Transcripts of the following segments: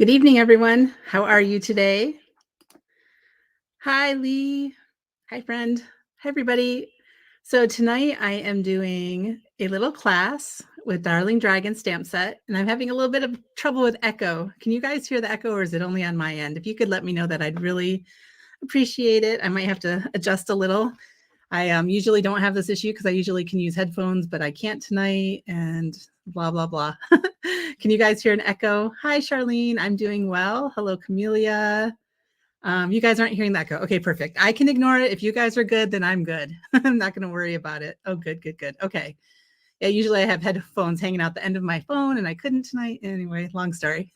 Good evening, everyone. How are you today? Hi, Lee. Hi, friend. Hi, everybody. So tonight I am doing a little class with Darling Dragon stamp set, and I'm having a little bit of trouble with echo. Can you guys hear the echo, or is it only on my end? If you could let me know that, I'd really appreciate it. I might have to adjust a little. I usually don't have this issue because I usually can use headphones, but I can't tonight, and blah, blah, blah. Can you guys hear an echo? Hi, Charlene. I'm doing well. Hello, Camellia. You guys aren't hearing that echo. Okay, perfect. I can ignore it. If you guys are good, then I'm good. I'm not going to worry about it. Oh, good, good, good. Okay. Yeah, usually I have headphones hanging out the end of my phone, and I couldn't tonight. Anyway, long story.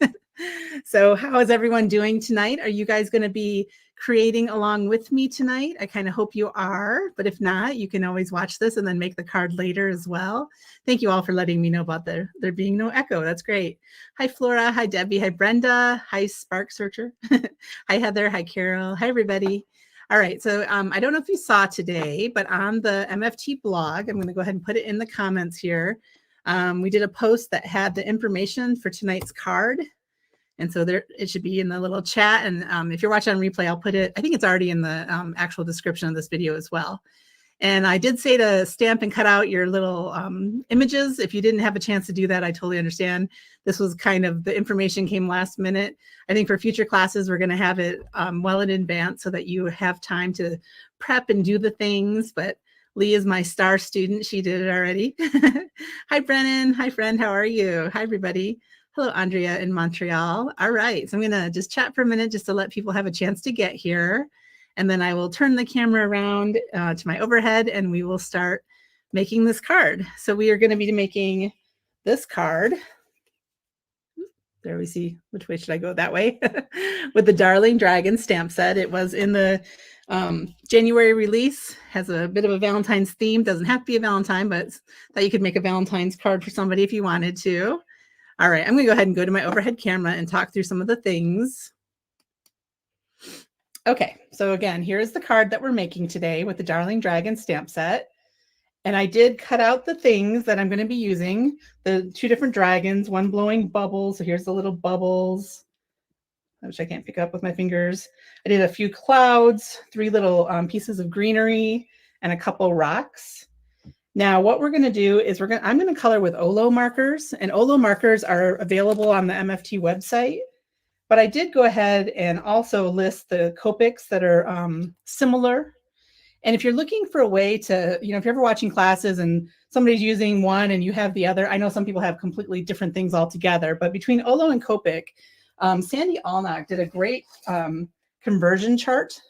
So how is everyone doing tonight? Are you guys going to be creating along with me tonight? I kind of hope you are, but if not, you can always watch this and then make the card later as well. Thank you all for letting me know about there being no echo. That's great. Hi, Flora. Hi, Debbie. Hi, Brenda. Hi, Spark Searcher. Hi, Heather. Hi, Carol. Hi, everybody. All right, so I don't know if you saw today, but on the MFT blog, I'm going to go ahead and put it in the comments here. We did a post that had the information for tonight's card. And so there, it should be in the little chat. And if you're watching on replay, I'll put it, I think it's already in the actual description of this video as well. And I did say to stamp and cut out your little images. If you didn't have a chance to do that, I totally understand. This was kind of, the information came last minute. I think for future classes, we're gonna have it well in advance so that you have time to prep and do the things. But Lee is my star student. She did it already. Hi, Brennan. Hi, friend. How are you? Hi, everybody. Hello, Andrea in Montreal. All right, so I'm gonna just chat for a minute just to let people have a chance to get here. And then I will turn the camera around to my overhead and we will start making this card. So we are gonna be making this card. There we see, which way should I go? That way. With the Darling Dragon stamp set. It was in the January release, has a bit of a Valentine's theme. Doesn't have to be a Valentine, but thought you could make a Valentine's card for somebody if you wanted to. All right, I'm gonna go ahead and go to my overhead camera and talk through some of the things. Okay, so again, here's the card that we're making today with the Darling Dragon stamp set. And I did cut out the things that I'm gonna be using, the two different dragons, one blowing bubbles. So here's the little bubbles, which I can't pick up with my fingers. I did a few clouds, three little pieces of greenery, and a couple rocks. Now, what we're going to do is I'm going to color with Olo markers, and Olo markers are available on the MFT website. But I did go ahead and also list the Copics that are similar. And if you're looking for a way to, if you're ever watching classes and somebody's using one and you have the other, I know some people have completely different things altogether, but between Olo and Copic, Sandy Allnock did a great conversion chart,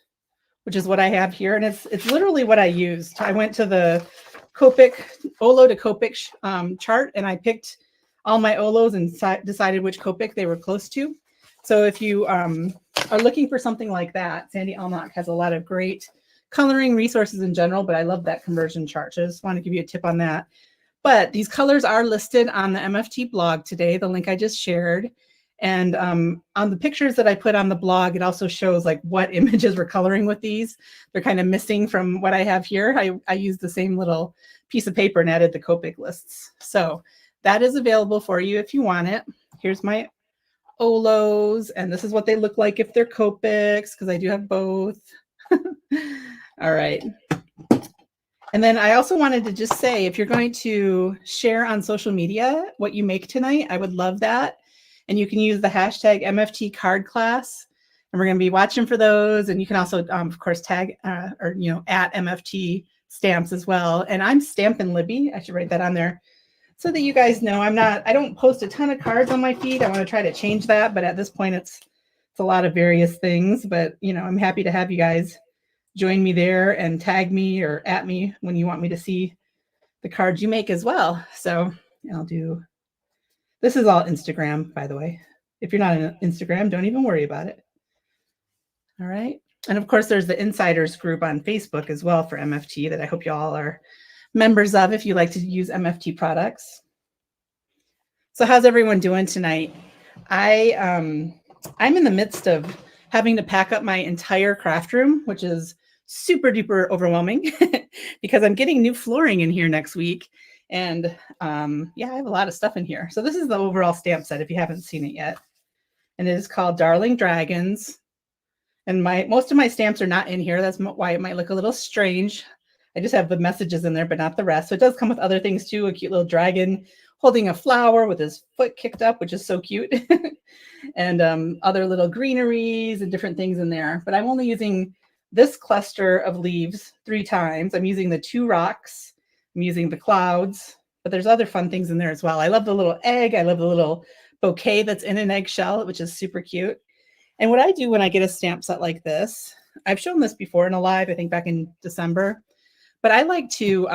which is what I have here. And it's literally what I used. I went to the Copic, Olo to Copic chart, and I picked all my Olos and decided which Copic they were close to. So if you are looking for something like that, Sandy Allnock has a lot of great coloring resources in general, but I love that conversion chart. So I just want to give you a tip on that. But these colors are listed on the MFT blog today, the link I just shared. And on the pictures that I put on the blog, it also shows like what images we're coloring with these. They're kind of missing from what I have here. I used the same little piece of paper and added the Copic lists. So that is available for you if you want it. Here's my Olos, and this is what they look like if they're Copics, because I do have both. All right. And then I also wanted to just say, if you're going to share on social media what you make tonight, I would love that. And you can use the hashtag MFT card class. And we're going to be watching for those. And you can also, of course, tag at MFT stamps as well. And I'm Stampin' Libby. I should write that on there so that you guys know I don't post a ton of cards on my feed. I want to try to change that. But at this point, it's a lot of various things. But, I'm happy to have you guys join me there and tag me or at me when you want me to see the cards you make as well. So I'll do. This is all Instagram, by the way. If you're not on Instagram, don't even worry about it. All right. And of course, there's the insiders group on Facebook as well for MFT that I hope you all are members of if you like to use MFT products. So how's everyone doing tonight? I'm in the midst of having to pack up my entire craft room, which is super duper overwhelming because I'm getting new flooring in here next week. And yeah, I have a lot of stuff in here. So this is the overall stamp set if you haven't seen it yet. and it is called Darling Dragons. And most of my stamps are not in here. That's why it might look a little strange. I just have the messages in there, but not the rest. So it does come with other things too. A cute little dragon holding a flower with his foot kicked up, which is so cute. And other little greeneries and different things in there. But I'm only using this cluster of leaves 3 times. I'm using the 2 rocks. I'm using the clouds, but there's other fun things in there as well. I love the little egg. I love the little bouquet that's in an eggshell, which is super cute. And what I do when I get a stamp set like this, I've shown this before in a live, I think back in December, but I like to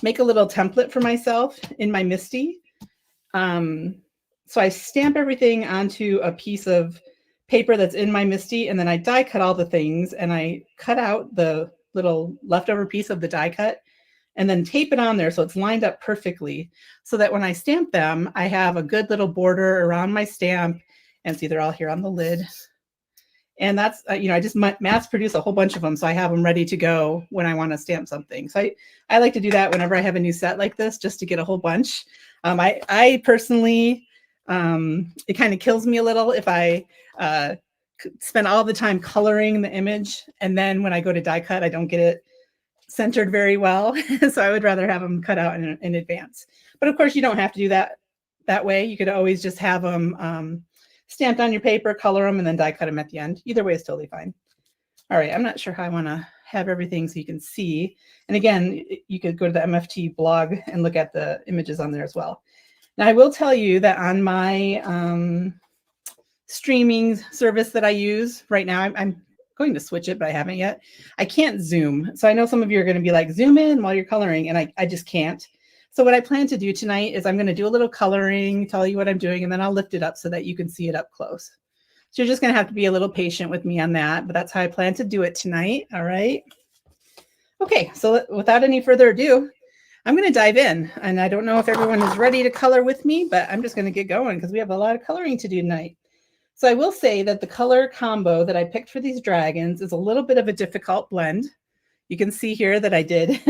make a little template for myself in my MISTI. So I stamp everything onto a piece of paper that's in my MISTI, and then I die cut all the things, and I cut out the little leftover piece of the die cut and then tape it on there so it's lined up perfectly, so that when I stamp them, I have a good little border around my stamp. And see, they're all here on the lid. And that's, I just mass produce a whole bunch of them, so I have them ready to go when I want to stamp something. So I like to do that whenever I have a new set like this, just to get a whole bunch. I personally, it kind of kills me a little if I spend all the time coloring the image, and then when I go to die cut, I don't get it centered very well. So I would rather have them cut out in advance. But of course, you don't have to do that way. You could always just have them stamped on your paper, color them, and then die cut them at the end. Either way is totally fine. All right, I'm not sure how I want to have everything so you can see. And again, you could go to the MFT blog and look at the images on there as well. Now, I will tell you that on my streaming service that I use right now, I'm going to switch it, but I haven't yet. I can't zoom. So I know some of you are going to be like, zoom in while you're coloring, and I just can't. So what I plan to do tonight is I'm going to do a little coloring, tell you what I'm doing, and then I'll lift it up so that you can see it up close. So you're just going to have to be a little patient with me on that, but that's how I plan to do it tonight. All right. Okay, so without any further ado, I'm going to dive in. And I don't know if everyone is ready to color with me, but I'm just going to get going because we have a lot of coloring to do tonight. So I will say that the color combo that I picked for these dragons is a little bit of a difficult blend. You can see here that I did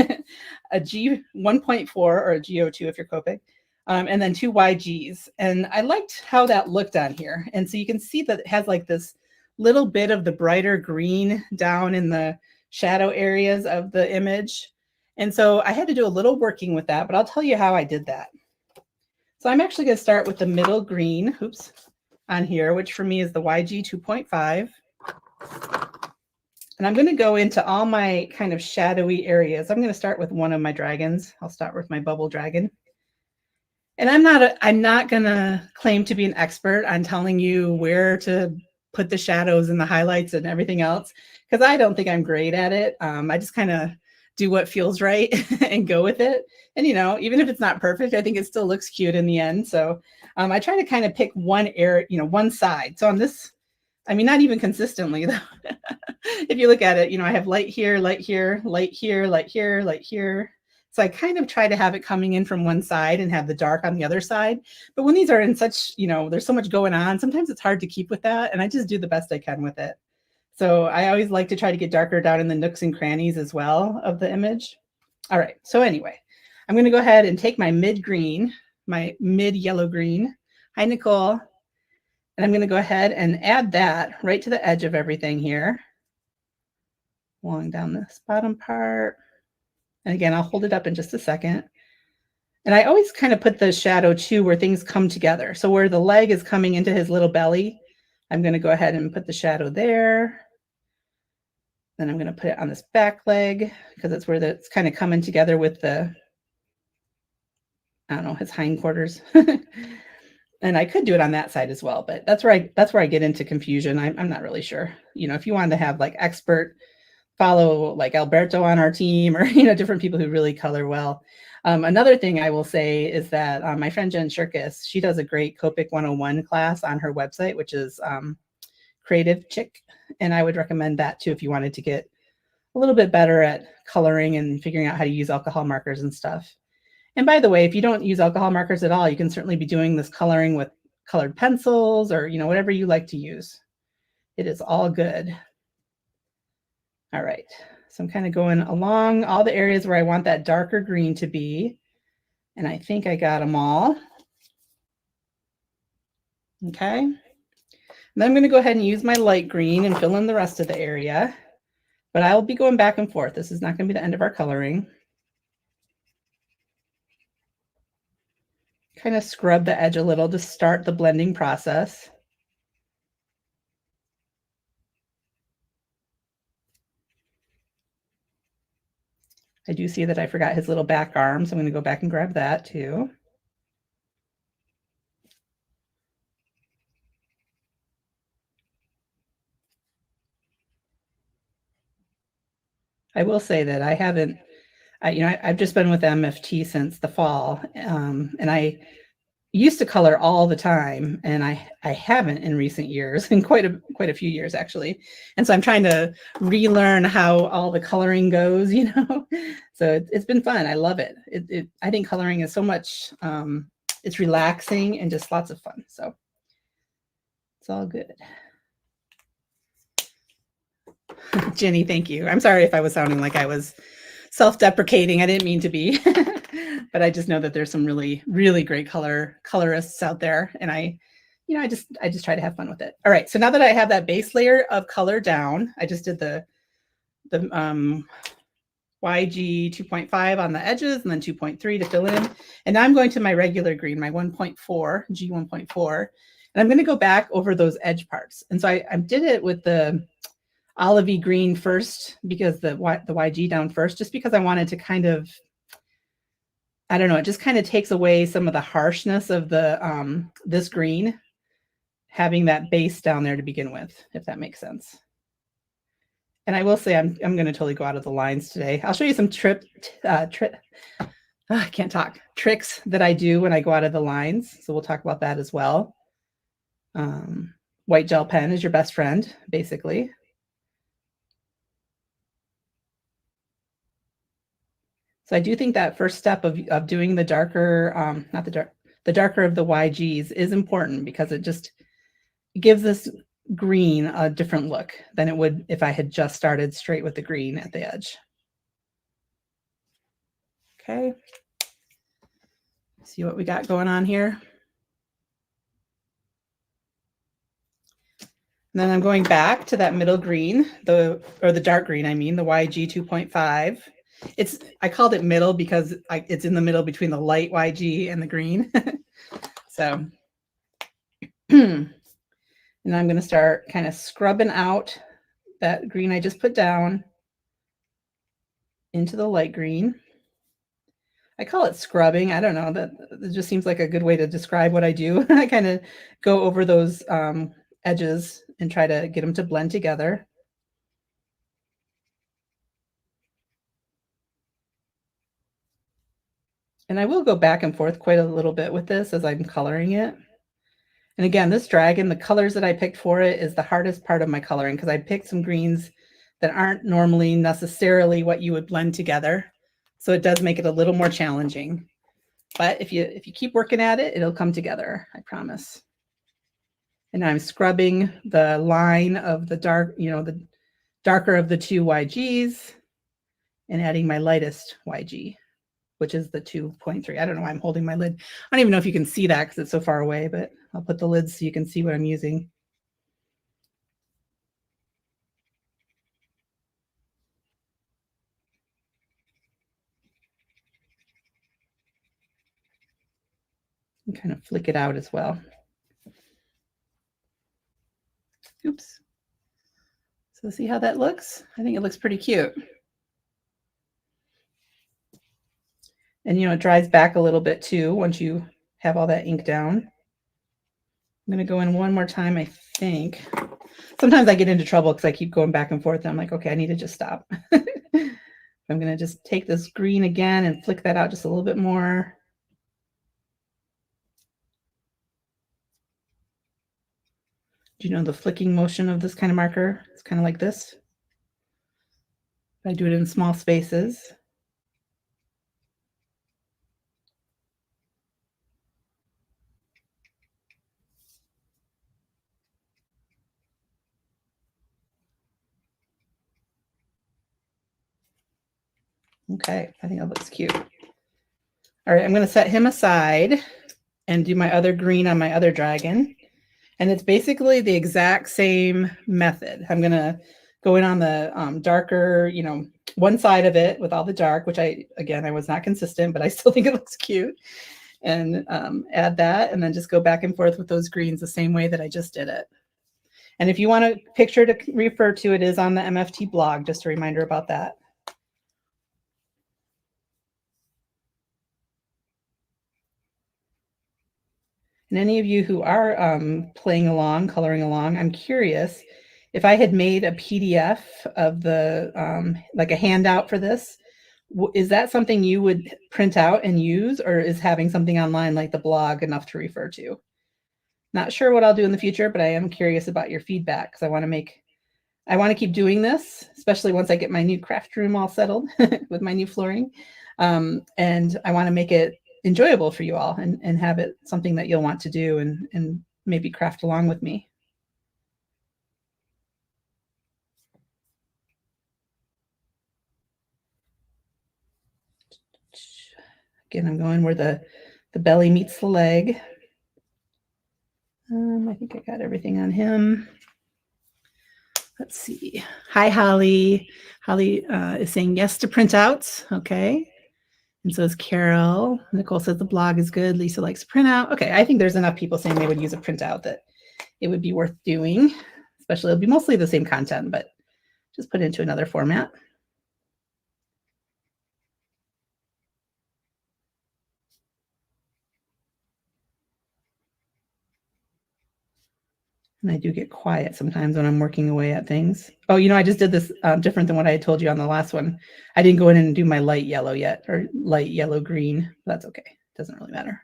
a G 1.4 or a GO2 if you're Copic, and then 2 YGs. And I liked how that looked on here. And so you can see that it has like this little bit of the brighter green down in the shadow areas of the image. And so I had to do a little working with that, but I'll tell you how I did that. So I'm actually going to start with the middle green, on here, which for me is the YG 2.5. And I'm going to go into all my kind of shadowy areas. I'm going to start with one of my dragons. I'll start with my bubble dragon. And I'm not going to claim to be an expert on telling you where to put the shadows and the highlights and everything else, because I don't think I'm great at it. I just kind of do what feels right and go with it. And, even if it's not perfect, I think it still looks cute in the end. So I try to kind of pick one area, one side. So on this, not even consistently though. If you look at it, I have light here, light here, light here, light here, light here. So I kind of try to have it coming in from one side and have the dark on the other side. But when these are in such, there's so much going on, sometimes it's hard to keep with that. And I just do the best I can with it. So I always like to try to get darker down in the nooks and crannies as well of the image. All right. So anyway, I'm going to go ahead and take my mid green, my mid yellow green. Hi, Nicole. And I'm going to go ahead and add that right to the edge of everything here, along down this bottom part. And again, I'll hold it up in just a second. And I always kind of put the shadow too where things come together. So where the leg is coming into his little belly, I'm going to go ahead and put the shadow there. Then I'm going to put it on this back leg because it's where it's kind of coming together with the, his hindquarters. And I could do it on that side as well, but that's where I get into confusion. I'm not really sure. If you wanted to have like expert follow like Alberto on our team or, different people who really color well. Another thing I will say is that my friend Jen Shirkus, she does a great Copic 101 class on her website, which is Creative Chick. And I would recommend that too if you wanted to get a little bit better at coloring and figuring out how to use alcohol markers and stuff. And by the way, if you don't use alcohol markers at all, you can certainly be doing this coloring with colored pencils or, whatever you like to use. It is all good. All right. So I'm kind of going along all the areas where I want that darker green to be. And I think I got them all. Okay. then I'm going to go ahead and use my light green and fill in the rest of the area. But I'll be going back and forth. This is not going to be the end of our coloring. Kind of scrub the edge a little to start the blending process. I do see that I forgot his little back arm, so I'm going to go back and grab that too. I will say that I haven't, I've just been with MFT since the fall, and I used to color all the time, and I haven't in recent years, in quite a few years actually. And so I'm trying to relearn how all the coloring goes, you know. So it's been fun. I love it. I think coloring is so much. It's relaxing and just lots of fun. So it's all good. Jenny, thank you. I'm sorry if I was sounding like I was self-deprecating. I didn't mean to be, but I just know that there's some really, really great colorists out there, and I just try to have fun with it. All right, so now that I have that base layer of color down, I just did the YG 2.5 on the edges and then 2.3 to fill in, and now I'm going to my regular green, my 1.4 G 1.4, and I'm going to go back over those edge parts. And so I did it with the olivey green first, because the YG down first, just because I wanted to kind of, I don't know, it just kind of takes away some of the harshness of the this green, having that base down there to begin with, if that makes sense. And I will say I'm going to totally go out of the lines today. I'll show you some I can't talk, tricks that I do when I go out of the lines. So we'll talk about that as well. White gel pen is your best friend, basically. So I do think that first step of doing the darker, the darker of the YGs is important, because it just gives this green a different look than it would if I had just started straight with the green at the edge. Okay. See what we got going on here. And then I'm going back to that middle green, the dark green, I mean, the YG 2.5. I called it middle because it's in the middle between the light YG and the green. So, and I'm going to start kind of scrubbing out that green I just put down into the light green. I call it scrubbing. I don't know, that it just seems like a good way to describe what I do. I kind of go over those edges and try to get them to blend together. And I will go back and forth quite a little bit with this as I'm coloring it. And again, this dragon, the colors that I picked for it is the hardest part of my coloring, because I picked some greens that aren't normally necessarily what you would blend together. So it does make it a little more challenging. But if you keep working at it, it'll come together, I promise. And I'm scrubbing the line of the dark, the darker of the two YGs, and adding my lightest YG, which is the 2.3. I don't know why I'm holding my lid. I don't even know if you can see that because it's so far away, but I'll put the lid so you can see what I'm using. And kind of flick it out as well. Oops. So see how that looks? I think it looks pretty cute. And it dries back a little bit too once you have all that ink down. I'm going to go in one more time, I think. Sometimes I get into trouble because I keep going back and forth, and I'm like, okay, I need to just stop. I'm going to just take this green again and flick that out just a little bit more. Do you know the flicking motion of this kind of marker? It's kind of like this. I do it in small spaces. Okay, I think that looks cute. All right, I'm going to set him aside and do my other green on my other dragon. And it's basically the exact same method. I'm going to go in on the darker, you know, one side of it with all the dark, which I was not consistent, but I still think it looks cute. And add that, and then just go back and forth with those greens the same way that I just did it. And if you want a picture to refer to, it is on the MFT blog, just a reminder about that. And any of you who are playing along, coloring along, I'm curious if I had made a PDF of the, like a handout for this, is that something you would print out and use, or is having something online like the blog enough to refer to? Not sure what I'll do in the future, but I am curious about your feedback because I want to keep doing this, especially once I get my new craft room all settled with my new flooring. And I want to make it enjoyable for you all and have it something that you'll want to do and maybe craft along with me. Again, I'm going where the belly meets the leg. I think I got everything on him. Let's see. Hi, Holly. Holly is saying yes to printouts. Okay. And so is Carol. Nicole says the blog is good. Lisa likes printout. Okay, I think there's enough people saying they would use a printout that it would be worth doing. Especially, it'll be mostly the same content, but just put it into another format. And I do get quiet sometimes when I'm working away at things. Oh, you know, I just did this different than what I had told you on the last one. I didn't go in and do my light yellow yet, or light yellow green. That's okay. Doesn't really matter.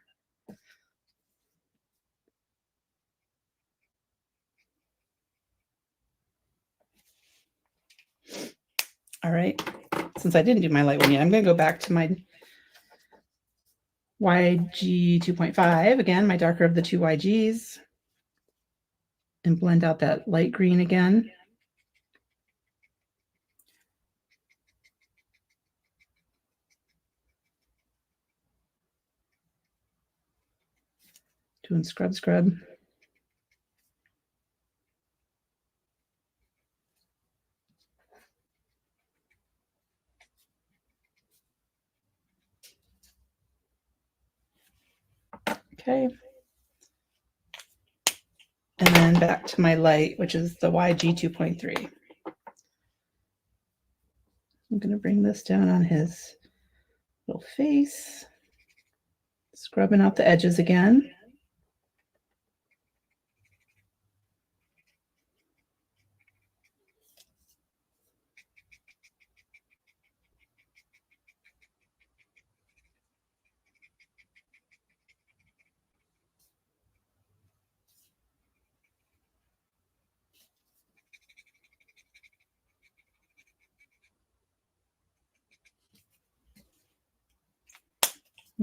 All right. Since I didn't do my light one yet, I'm going to go back to my YG 2.5. Again, my darker of the two YGs. And blend out that light green again. Doing scrub, scrub. Okay. And then back to my light, which is the YG 2.3. I'm going to bring this down on his little face. Scrubbing out the edges again.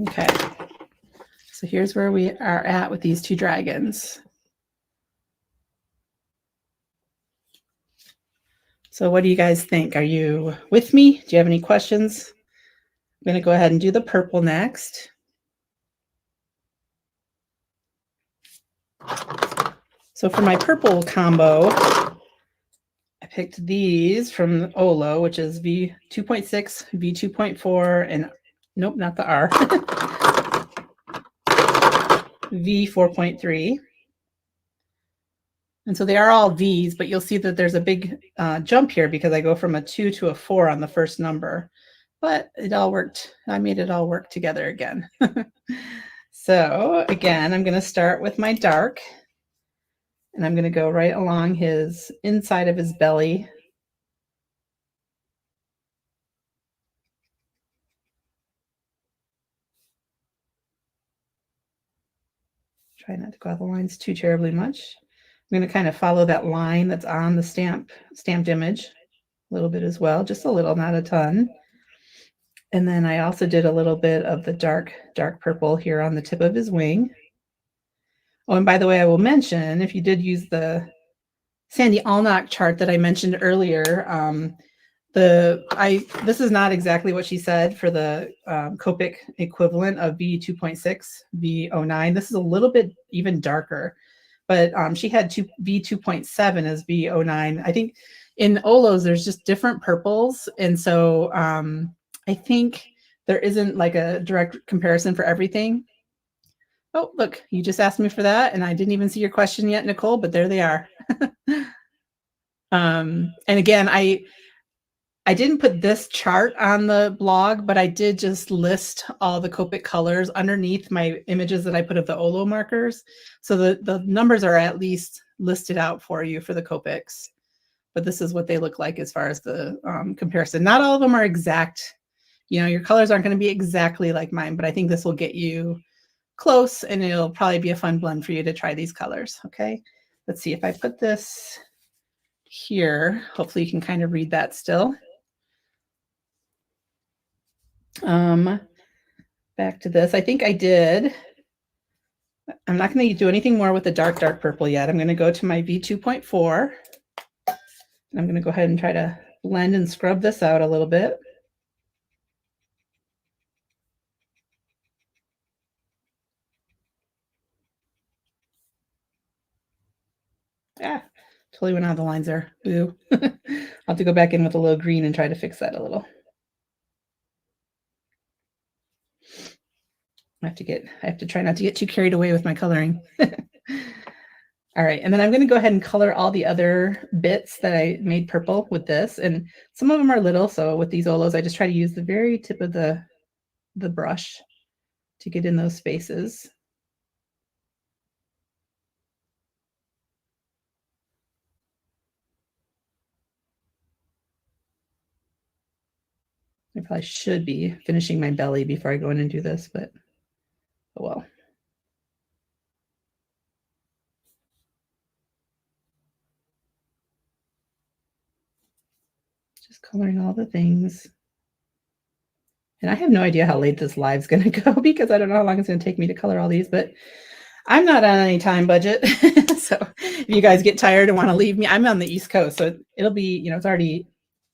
Okay, so here's where we are at with these two dragons. So what do you guys think? Are you with me? Do you have any questions? I'm going to go ahead and do the purple next. So for my purple combo, I picked these from Olo, which is V2.6, V2.4, and nope, not the R. V4.3. And so they are all V's, but you'll see that there's a big jump here because I go from a 2 to a 4 on the first number. But it all worked. I made it all work together again. So again, I'm going to start with my dark. And I'm going to go right along his inside of his belly. Try not to go out the lines too terribly much. I'm going to kind of follow that line that's on the stamped image a little bit as well, just a little, not a ton. And then I also did a little bit of the dark purple here on the tip of his wing. Oh, and by the way, I will mention, if you did use the Sandy Allnock chart that I mentioned earlier, this is not exactly what she said for the Copic equivalent of V2.6, V09. This is a little bit even darker, but she had V2.7 as V09. I think in Olos, there's just different purples. And so I think there isn't like a direct comparison for everything. Oh, look, you just asked me for that, and I didn't even see your question yet, Nicole, but there they are. And again, I didn't put this chart on the blog, but I did just list all the Copic colors underneath my images that I put of the Olo markers. So the numbers are at least listed out for you for the Copics. But this is what they look like as far as the comparison. Not all of them are exact. You know, your colors aren't going to be exactly like mine, but I think this will get you close, and it'll probably be a fun blend for you to try these colors. Okay, let's see if I put this here. Hopefully you can kind of read that still. Back to this. I think I did. I'm not going to do anything more with the dark purple yet. I'm going to go to my V2.4. And I'm going to go ahead and try to blend and scrub this out a little bit. Ah, totally went out of the lines there. Boo. I'll have to go back in with a little green and try to fix that a little. I have to try not to get too carried away with my coloring. All right, and then I'm going to go ahead and color all the other bits that I made purple with this. And some of them are little, so with these Olos, I just try to use the very tip of the brush to get in those spaces. I probably should be finishing my belly before I go in and do this, but oh well. Just coloring all the things. And I have no idea how late this live's going to go because I don't know how long it's going to take me to color all these, but I'm not on any time budget. So if you guys get tired and want to leave me, I'm on the East Coast, so it'll be, you know, it's already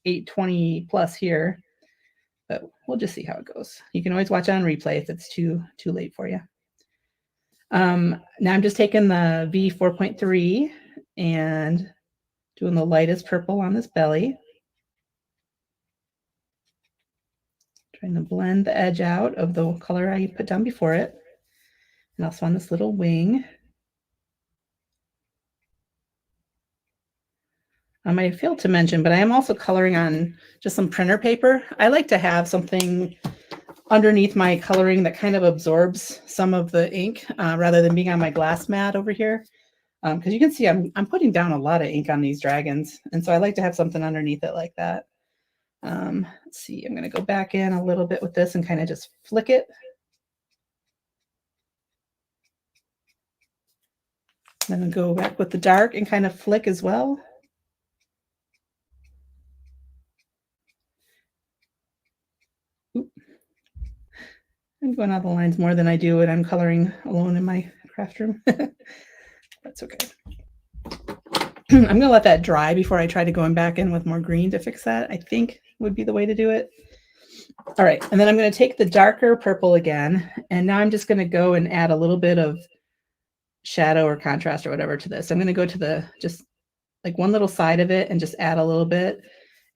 8:20 plus here, but we'll just see how it goes. You can always watch it on replay if it's too late for you. Now I'm just taking the V4.3 and doing the lightest purple on this belly. Trying to blend the edge out of the color I put down before it. And also on this little wing. I failed to mention, but I am also coloring on just some printer paper. I like to have something underneath my coloring that kind of absorbs some of the ink rather than being on my glass mat over here. Because you can see I'm putting down a lot of ink on these dragons. And so I like to have something underneath it like that. Let's see, I'm going to go back in a little bit with this and kind of just flick it. Then I'll go back with the dark and kind of flick as well. Oop. I'm going out the lines more than I do when I'm coloring alone in my craft room. That's okay. I'm going to let that dry before I try to go back in with more green to fix that. I think would be the way to do it. All right, and then I'm going to take the darker purple again, and now I'm just going to go and add a little bit of shadow or contrast or whatever to this. I'm going to go to the just like one little side of it and just add a little bit,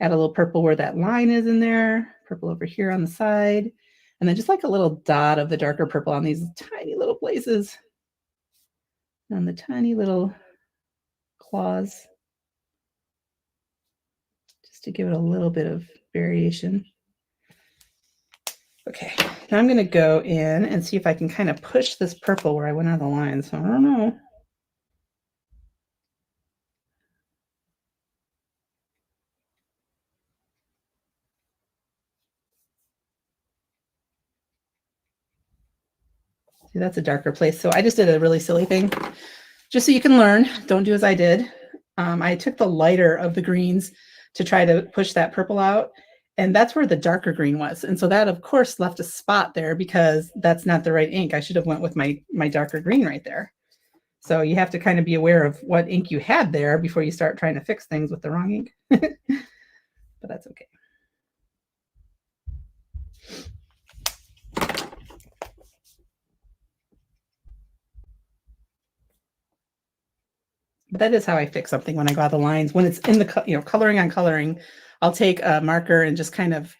add a little purple where that line is in there, purple over here on the side, and then just like a little dot of the darker purple on these tiny little places, on the tiny little claws, just to give it a little bit of variation. Okay, now I'm going to go in and see if I can kind of push this purple where I went out of the line. So I don't know. See, that's a darker place. So I just did a really silly thing. Just so you can learn, don't do as I did. I took the lighter of the greens to try to push that purple out. And that's where the darker green was. And so that, of course, left a spot there because that's not the right ink. I should have went with my darker green right there. So you have to kind of be aware of what ink you had there before you start trying to fix things with the wrong ink. But that's okay. But that is how I fix something when I go out the lines. When it's in the, coloring on coloring, I'll take a marker and just kind of,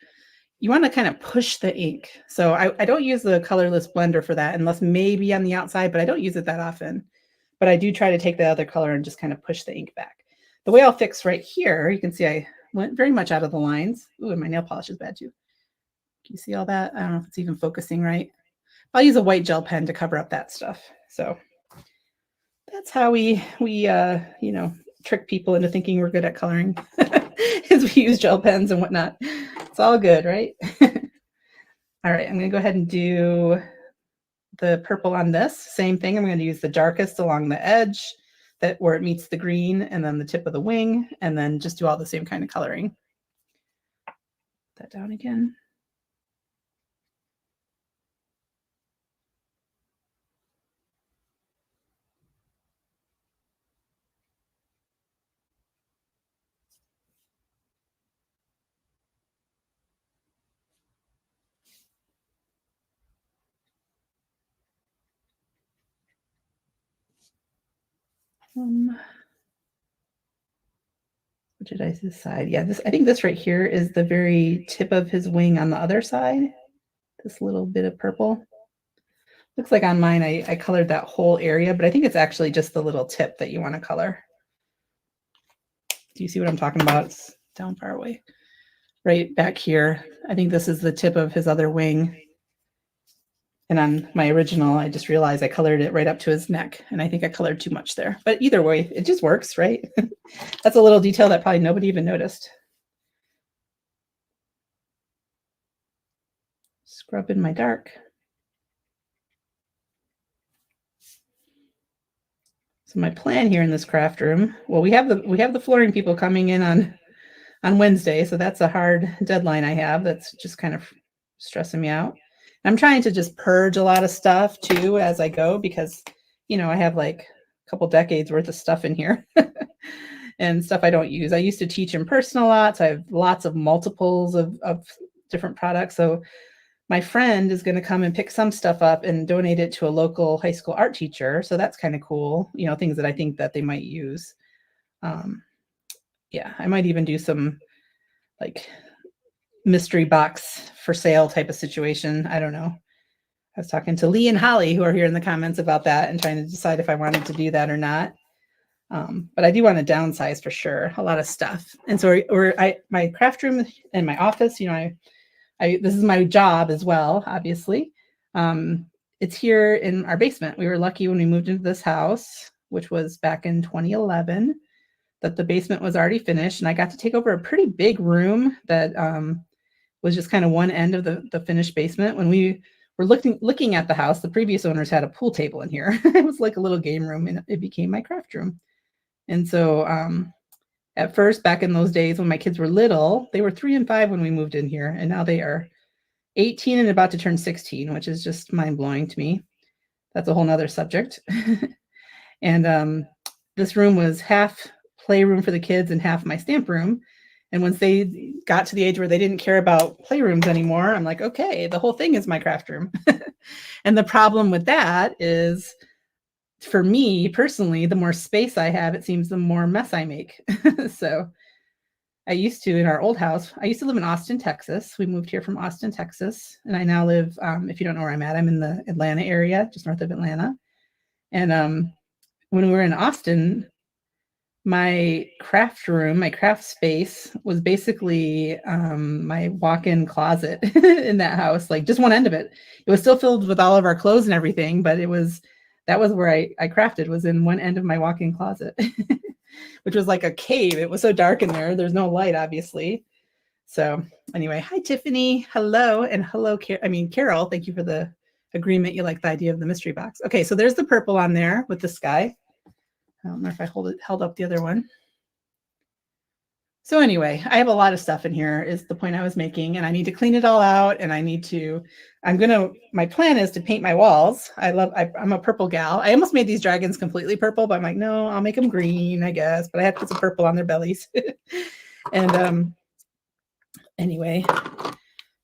you want to kind of push the ink. So I don't use the colorless blender for that unless maybe on the outside, but I don't use it that often. But I do try to take the other color and just kind of push the ink back. The way I'll fix right here, you can see I went very much out of the lines. Ooh, and my nail polish is bad too. Can you see all that? I don't know if it's even focusing right. I'll use a white gel pen to cover up that stuff. So that's how we trick people into thinking we're good at coloring is we use gel pens and whatnot. It's all good, right? All right, I'm going to go ahead and do the purple on this. Same thing. I'm going to use the darkest along the edge where it meets the green, and then the tip of the wing, and then just do all the same kind of coloring. Put that down again. What did I decide? Yeah, I think this right here is the very tip of his wing on the other side. This little bit of purple. Looks like on mine I colored that whole area, but I think it's actually just the little tip that you want to color. Do you see what I'm talking about? It's down far away. Right back here. I think this is the tip of his other wing. And on my original, I just realized I colored it right up to his neck. And I think I colored too much there. But either way, it just works, right? That's a little detail that probably nobody even noticed. Scrub in my dark. So my plan here in this craft room, well, we have the flooring people coming in on Wednesday. So that's a hard deadline I have. That's just kind of stressing me out. I'm trying to just purge a lot of stuff too as I go because, I have like a couple decades worth of stuff in here and stuff I don't use. I used to teach in person a lot, so I have lots of multiples of different products. So my friend is going to come and pick some stuff up and donate it to a local high school art teacher. So that's kind of cool, things that I think that they might use. Yeah, I might even do some like mystery box for sale type of situation. I don't know. I was talking to Lee and Holly, who are here in the comments, about that and trying to decide if I wanted to do that or not. But I do want to downsize for sure, a lot of stuff. And so my craft room and my office, this is my job as well, obviously. It's here in our basement. We were lucky when we moved into this house, which was back in 2011, that the basement was already finished. And I got to take over a pretty big room that was just kind of one end of the finished basement. When we were looking at the house, the previous owners had a pool table in here. It was like a little game room, and it became my craft room. And so at first, back in those days when my kids were little, they were 3 and 5 when we moved in here, and now they are 18 and about to turn 16, which is just mind-blowing to me. That's a whole nother subject. And this room was half playroom for the kids and half my stamp room. And once they got to the age where they didn't care about playrooms anymore, I'm like, okay, the whole thing is my craft room. And the problem with that is, for me personally, the more space I have, it seems the more mess I make. So I used to, in our old house, I used to live in Austin, Texas. We moved here from Austin, Texas. And I now live, if you don't know where I'm at, I'm in the Atlanta area, just north of Atlanta. And when we were in Austin, my craft room, my craft space was basically my walk-in closet in that house, like just one end of it. It was still filled with all of our clothes and everything, but that was where I crafted, was in one end of my walk-in closet, which was like a cave. It was so dark in there. There's no light, obviously. So anyway, hi, Tiffany. Hello. And hello, Carol. Thank you for the agreement. You like the idea of the mystery box. Okay, so there's the purple on there with the sky. I don't know if I held up the other one. So anyway, I have a lot of stuff in here is the point I was making, and I need to clean it all out, and my plan is to paint my walls. I'm a purple gal. I almost made these dragons completely purple, but I'm like, no, I'll make them green, I guess, but I have to put some purple on their bellies. And anyway,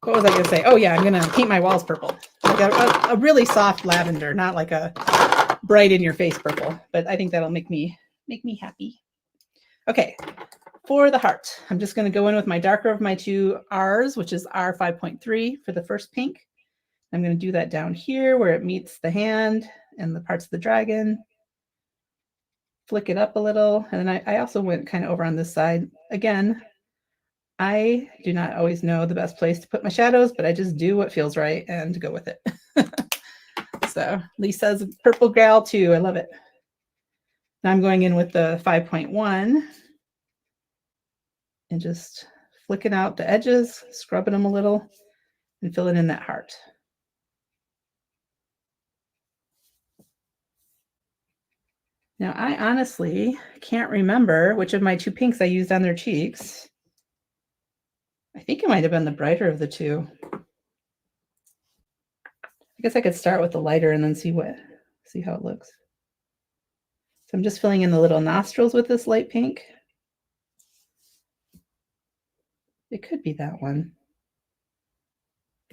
what was I going to say? Oh yeah, I'm going to paint my walls purple, like a really soft lavender, not like a bright in your face purple, but I think that'll make me Make me happy. Okay, for the heart, I'm just going to go in with my darker of my two R's, which is R 5.3 for the first pink. I'm going to do that down here where it meets the hand and the parts of the dragon. Flick it up a little. And then I also went kind of over on this side. Again, I do not always know the best place to put my shadows, but I just do what feels right and go with it. So Lisa's purple gal too. I love it. Now I'm going in with the 5.1 and just flicking out the edges, scrubbing them a little, and filling in that heart. Now, I honestly can't remember which of my two pinks I used on their cheeks. I think it might have been the brighter of the two. I guess I could start with the lighter and then see how it looks. So I'm just filling in the little nostrils with this light pink. It could be that one.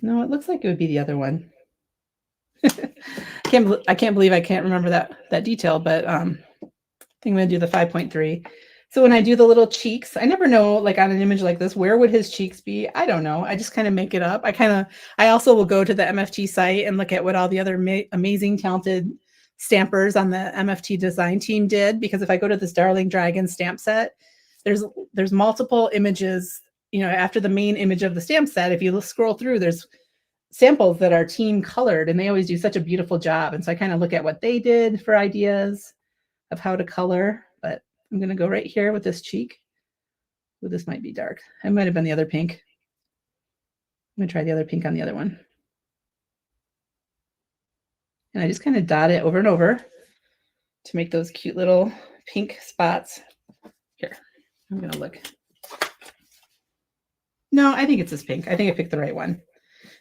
No, it looks like it would be the other one. I can't believe I can't remember that detail, but I think I'm going to do the 5.3. So when I do the little cheeks, I never know, like on an image like this, where would his cheeks be? I don't know. I just kind of make it up. I also will go to the MFT site and look at what all the other amazing, talented stampers on the MFT design team did. Because if I go to this Darling Dragon stamp set, there's multiple images, after the main image of the stamp set. If you scroll through, there's samples that are team colored, and they always do such a beautiful job. And so I kind of look at what they did for ideas of how to color. But I'm going to go right here with this cheek. Ooh, this might be dark. It might have been the other pink. I'm going to try the other pink on the other one. And I just kind of dot it over and over to make those cute little pink spots. Here, I'm going to look. No, I think it's this pink. I think I picked the right one.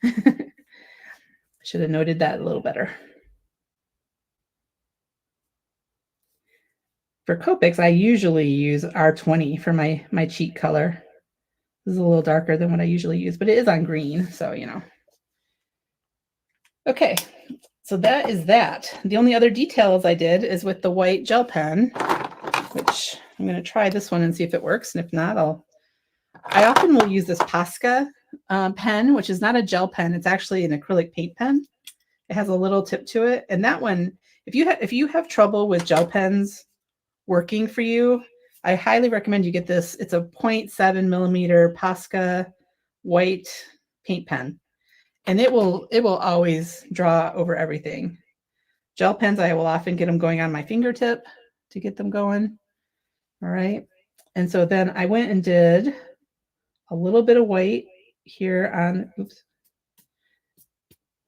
I should have noted that a little better. For Copics, I usually use R20 for my cheek color. This is a little darker than what I usually use, but it is on green, so Okay, so that is that. The only other details I did is with the white gel pen, which I'm going to try this one and see if it works, and if not, I often will use this Posca pen, which is not a gel pen. It's actually an acrylic paint pen. It has a little tip to it, and that one, if you have trouble with gel pens working for you, I highly recommend you get this. It's a 0.7 millimeter Posca white paint pen, and it will always draw over everything. Gel pens, I will often get them going on my fingertip to get them going. All right, and so then I went and did a little bit of white here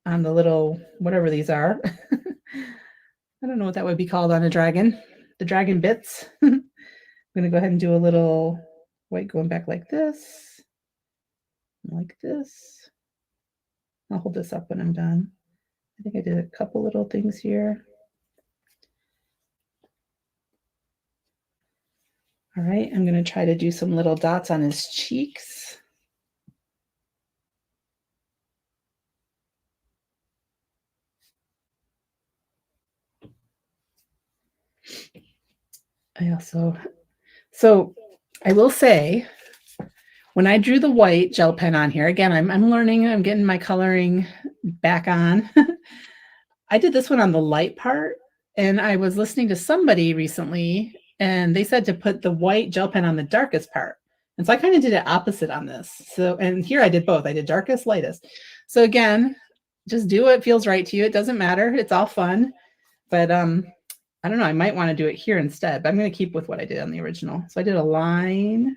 on the little, whatever these are. I don't know what that would be called on a dragon. The dragon bits. I'm going to go ahead and do a little white going back like this. Like this. I'll hold this up when I'm done. I think I did a couple little things here. All right, I'm going to try to do some little dots on his cheeks. So I will say, when I drew the white gel pen on here, again, I'm learning, I'm getting my coloring back on. I did this one on the light part, and I was listening to somebody recently, and they said to put the white gel pen on the darkest part. And so I kind of did it opposite on this. So, and here I did both. I did darkest, lightest. So again, just do what feels right to you. It doesn't matter. It's all fun. But I don't know. I might want to do it here instead, but I'm going to keep with what I did on the original. So I did a line.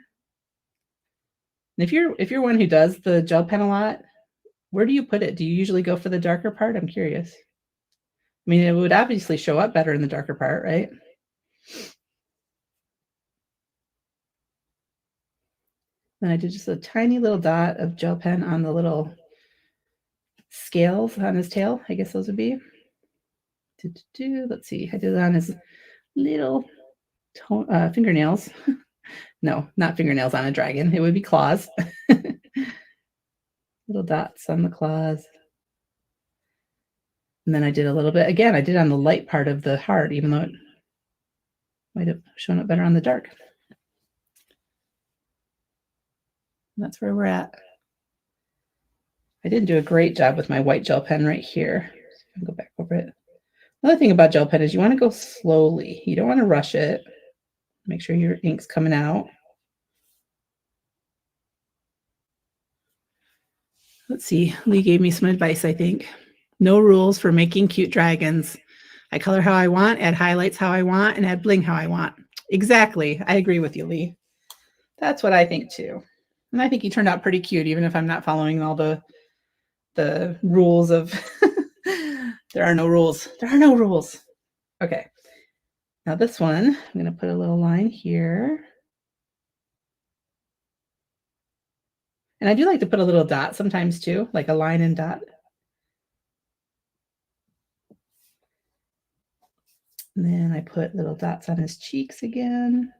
And if you're one who does the gel pen a lot, where do you put it? Do you usually go for the darker part? I'm curious. I mean, it would obviously show up better in the darker part, right? Then I did just a tiny little dot of gel pen on the little scales on his tail. I guess those would be. Let's see. I did it on his little fingernails. No, not fingernails on a dragon. It would be claws. Little dots on the claws. And then I did a little bit, again, I did on the light part of the heart, even though Might have shown up better on the dark. That's where we're at. I didn't do a great job with my white gel pen right here. I'll go back over it. Another thing about gel pen is you want to go slowly. You don't want to rush it. Make sure your ink's coming out. Let's see. Lee gave me some advice, I think. No rules for making cute dragons. I color how I want, add highlights how I want, and add bling how I want. Exactly. I agree with you, Lee. That's what I think too. And I think he turned out pretty cute, even if I'm not following all the rules of there are no rules. There are no rules. Okay. Now this one, I'm going to put a little line here. And I do like to put a little dot sometimes too, like a line and dot. And then I put little dots on his cheeks again.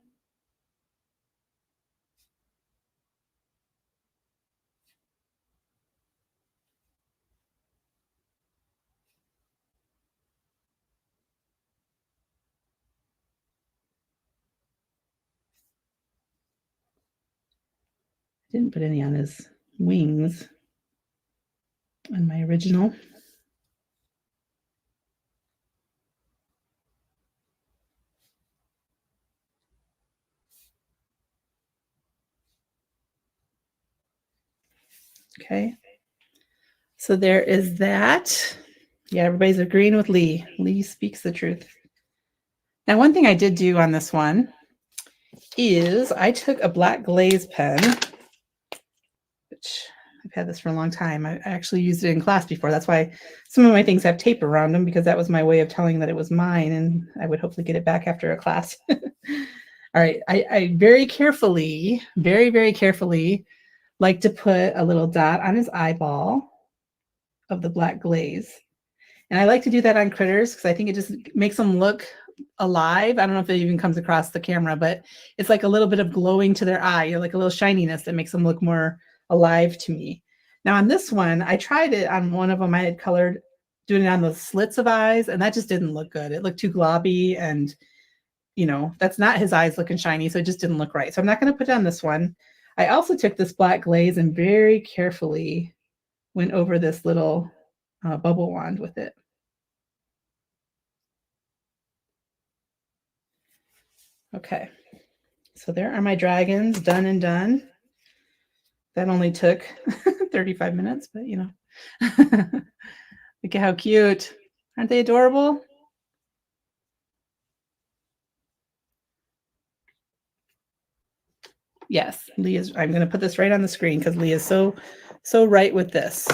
Didn't put any on his wings on my original. Okay. So there is that. Yeah, everybody's agreeing with Lee. Lee speaks the truth. Now, one thing I did do on this one is I took a black glaze pen, which I've had this for a long time. I actually used it in class before. That's why some of my things have tape around them, because that was my way of telling that it was mine, and I would hopefully get it back after a class. All right, I very carefully, very carefully like to put a little dot on his eyeball of the black glaze. And I like to do that on critters because I think it just makes them look alive. I don't know if it even comes across the camera, but it's like a little bit of glowing to their eye, like a little shininess that makes them look more alive to me. Now on this one, I tried it on one of them. I had colored doing it on the slits of eyes, and that just didn't look good. It looked too globby, and that's not his eyes looking shiny, so it just didn't look right. So I'm not going to put it on this one. I also took this black glaze and very carefully went over this little bubble wand with it. Okay, so there are my dragons, done and done. That only took 35 minutes, but look at how cute. Aren't they adorable? Yes, Lee is. I'm going to put this right on the screen because Lee is so right with this.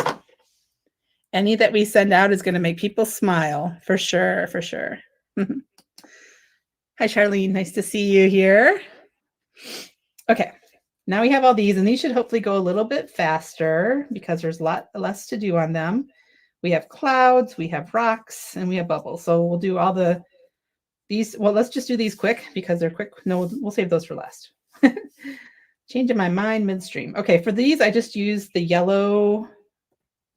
Any that we send out is going to make people smile, for sure, for sure. Hi, Charlene. Nice to see you here. Okay, now we have all these, and these should hopefully go a little bit faster because there's a lot less to do on them. We have clouds, we have rocks, and we have bubbles. So we'll do all these. Well, let's just do these quick because they're quick. No, we'll save those for last. Changing my mind midstream. Okay, for these, I just used the yellow,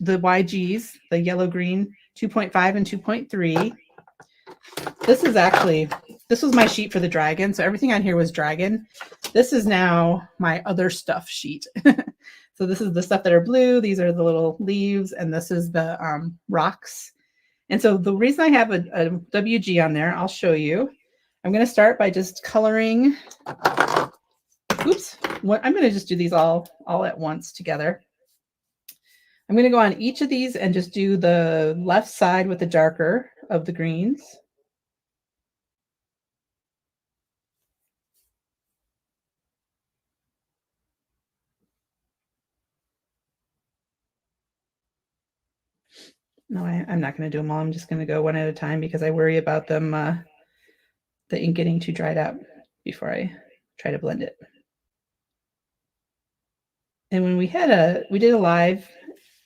the YGs, the yellow green 2.5 and 2.3. This was my sheet for the dragon. So everything on here was dragon. This is now my other stuff sheet. So this is the stuff that are blue. These are the little leaves, and this is the rocks. And so the reason I have a WG on there, I'll show you. I'm going to start by just coloring. Oops. I'm going to just do these all at once together. I'm going to go on each of these and just do the left side with the darker of the greens. No, I'm not going to do them all. I'm just going to go one at a time because I worry about them, the ink getting too dried out before I try to blend it. And when we did a live,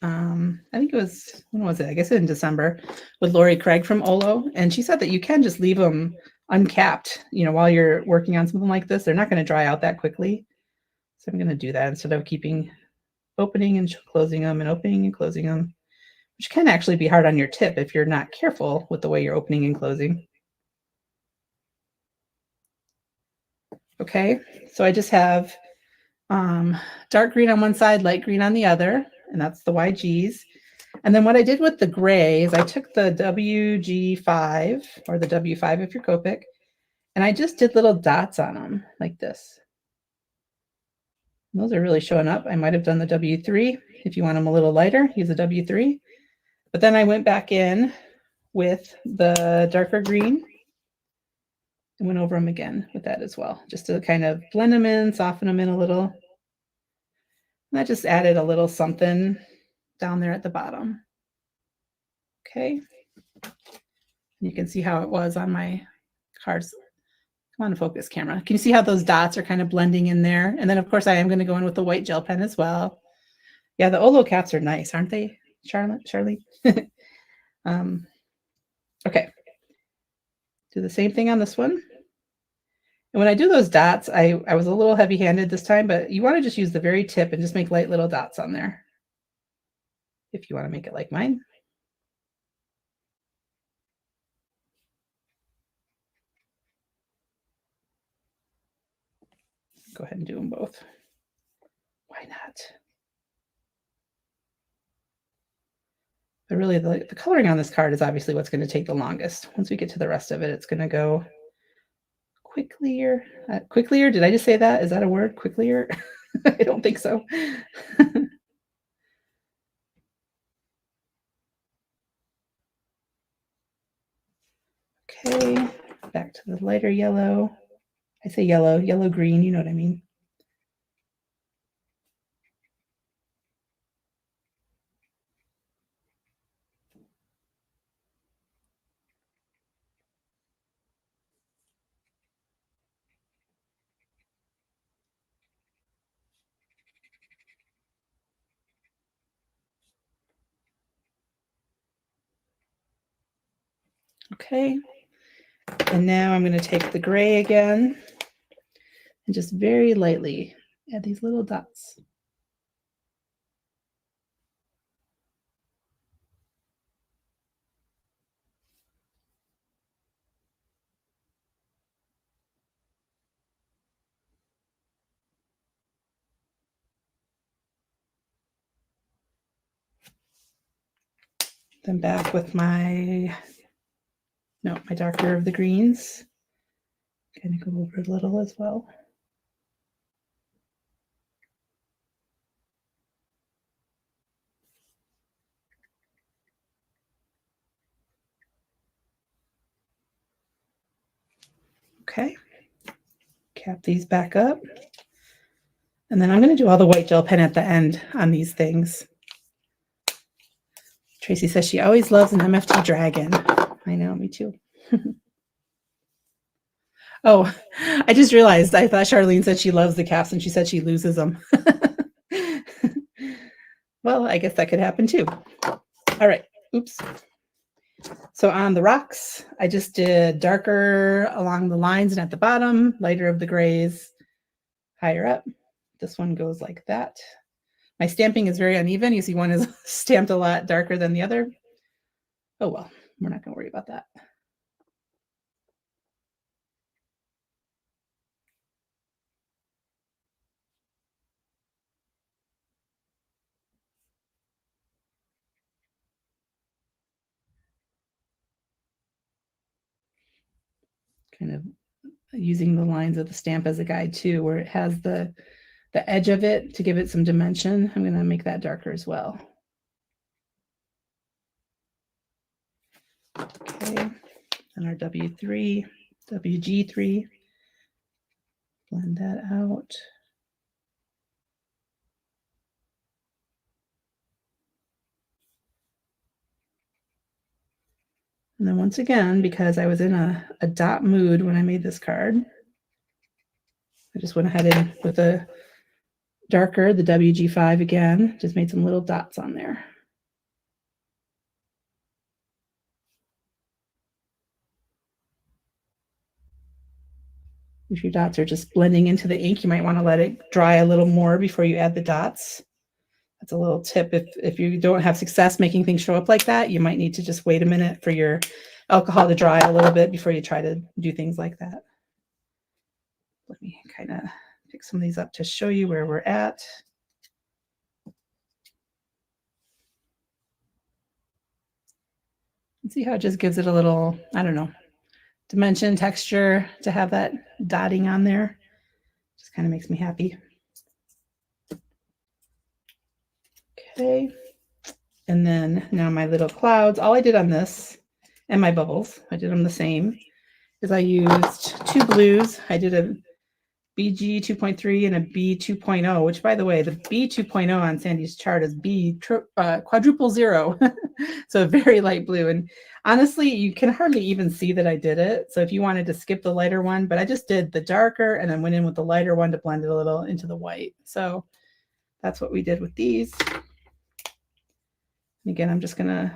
I think it was, when was it? I guess in December, with Lori Craig from Olo. And she said that you can just leave them uncapped, while you're working on something like this. They're not going to dry out that quickly. So I'm going to do that instead of opening and closing them and opening and closing them, which can actually be hard on your tip if you're not careful with the way you're opening and closing. Okay, so I just have dark green on one side, light green on the other, and that's the YGs. And then what I did with the gray is I took the WG5 or the W5 if you're Copic, and I just did little dots on them like this. Those are really showing up. I might have done the W3. If you want them a little lighter, use a W3. But then I went back in with the darker green and went over them again with that as well, just to kind of blend them in, soften them in a little. And I just added a little something down there at the bottom. Okay. You can see how it was on my cards. Come on, focus camera. Can you see how those dots are kind of blending in there? And then, of course, I am going to go in with the white gel pen as well. Yeah, the Olo caps are nice, aren't they, Charlie? Okay. Do the same thing on this one. And when I do those dots, I was a little heavy-handed this time, but you want to just use the very tip and just make light little dots on there if you want to make it like mine. Go ahead and do them both. Why not? But really, the coloring on this card is obviously what's going to take the longest. Once we get to the rest of it, it's going to go quicklier. Quicklier? Did I just say that? Is that a word? Quicklier? I don't think so. Okay, back to the lighter yellow. I say yellow, yellow-green, you know what I mean. Okay, and now I'm going to take the gray again and just very lightly add these little dots. Then back with my darker of the greens. Kind of go over a little as well. Okay, cap these back up. And then I'm going to do all the white gel pen at the end on these things. Tracy says she always loves an MFT dragon. I know, me too. Oh, I just realized I thought Charlene said she loves the caps and she said she loses them. Well, I guess that could happen too. All right. Oops. So on the rocks, I just did darker along the lines and at the bottom, lighter of the grays, higher up. This one goes like that. My stamping is very uneven. You see one is stamped a lot darker than the other. Oh, well, we're not going to worry about that. Kind of using the lines of the stamp as a guide too, where it has the edge of it to give it some dimension. I'm going to make that darker as well. Okay, and our W3, WG3, blend that out. And then once again, because I was in a dot mood when I made this card, I just went ahead and with a darker, the WG5 again, just made some little dots on there. If your dots are just blending into the ink, you might want to let it dry a little more before you add the dots. That's a little tip. If you don't have success making things show up like that, you might need to just wait a minute for your alcohol to dry a little bit before you try to do things like that. let me kind of pick some of these up to show you where we're at. See how it just gives it a little, I don't know, dimension, texture to have that dotting on there. Just kind of makes me happy. Okay. And then now my little clouds, all I did on this and my bubbles, I did them the same, is I used 2 blues. I did a BG 2.3 and a B 2.0, which by the way, the B 2.0 on Sandy's chart is quadruple 0. So a very light blue. And honestly, you can hardly even see that I did it. So if you wanted to skip the lighter one, but I just did the darker and then went in with the lighter one to blend it a little into the white. So that's what we did with these. And again, I'm just going to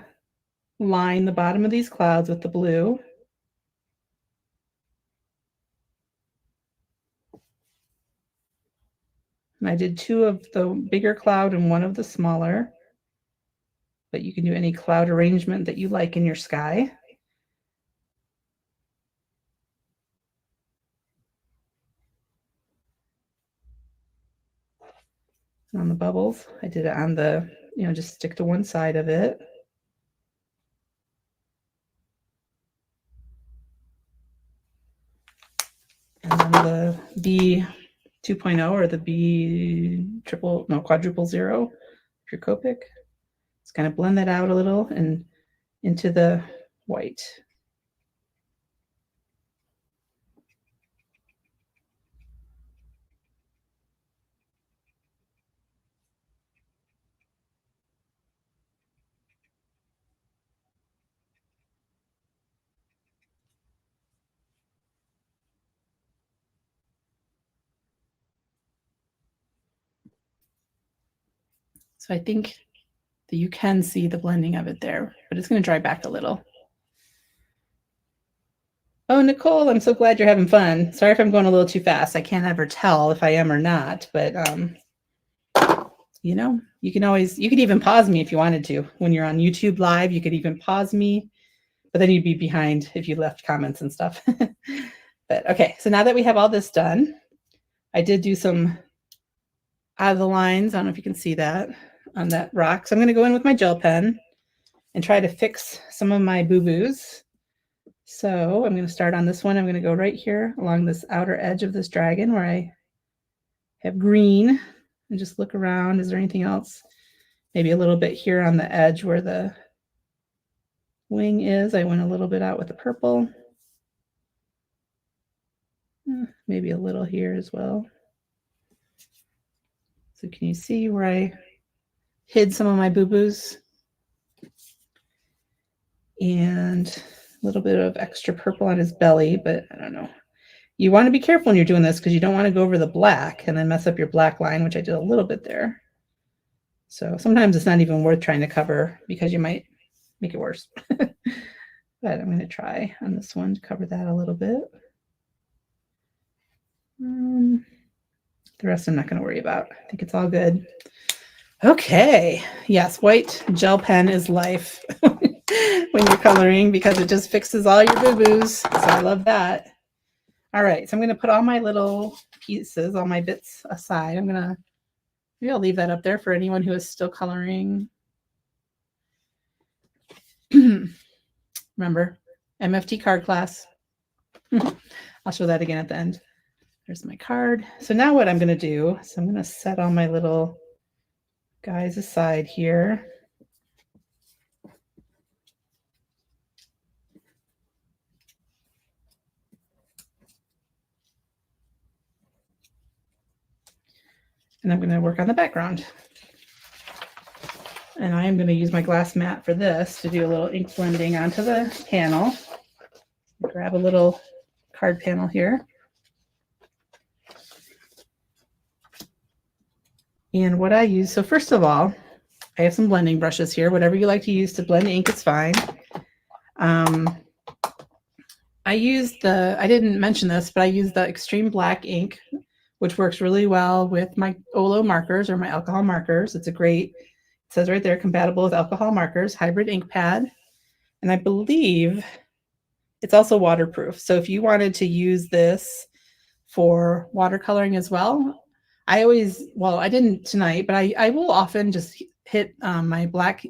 line the bottom of these clouds with the blue. And I did 2 of the bigger cloud and 1 of the smaller. But you can do any cloud arrangement that you like in your sky. And on the bubbles, I did it on the, just stick to one side of it. And then the B 2.0 or the quadruple 0, if you're Copic. Just kind of blend that out a little and into the white. So I think that you can see the blending of it there, but it's going to dry back a little. Oh, Nicole, I'm so glad you're having fun. Sorry if I'm going a little too fast. I can't ever tell if I am or not, but you could even pause me if you wanted to. When you're on YouTube Live, you could even pause me, but then you'd be behind if you left comments and stuff. But okay, so now that we have all this done, I did do some out of the lines. I don't know if you can see that on that rock. So I'm going to go in with my gel pen and try to fix some of my boo-boos. So I'm going to start on this one. I'm going to go right here along this outer edge of this dragon where I have green and just look around. Is there anything else? Maybe a little bit here on the edge where the wing is. I went a little bit out with the purple. Maybe a little here as well. So can you see where I hid some of my boo-boos? And a little bit of extra purple on his belly, but I don't know. You want to be careful when you're doing this because you don't want to go over the black and then mess up your black line, which I did a little bit there. So sometimes it's not even worth trying to cover because you might make it worse. But I'm going to try on this one to cover that a little bit. The rest I'm not going to worry about. I think it's all good. Okay. Yes, white gel pen is life when you're coloring because it just fixes all your boo-boos. So I love that. All right. So I'm going to put all my little pieces, all my bits aside. Maybe I'll leave that up there for anyone who is still coloring. Remember, MFT card class. I'll show that again at the end. There's my card. So now what I'm going to do is I'm going to set all my little guys aside here. And I'm going to work on the background. And I am going to use my glass mat for this to do a little ink blending onto the panel. Grab a little card panel here. And what I use, so first of all, I have some blending brushes here. Whatever you like to use to blend ink is fine. I didn't mention this, but I use the Extreme Black ink, which works really well with my Olo markers or my alcohol markers. It's a great, it says right there, compatible with alcohol markers, hybrid ink pad. And I believe it's also waterproof. So if you wanted to use this for watercoloring as well. I always, well, I didn't tonight, but I will often just hit my black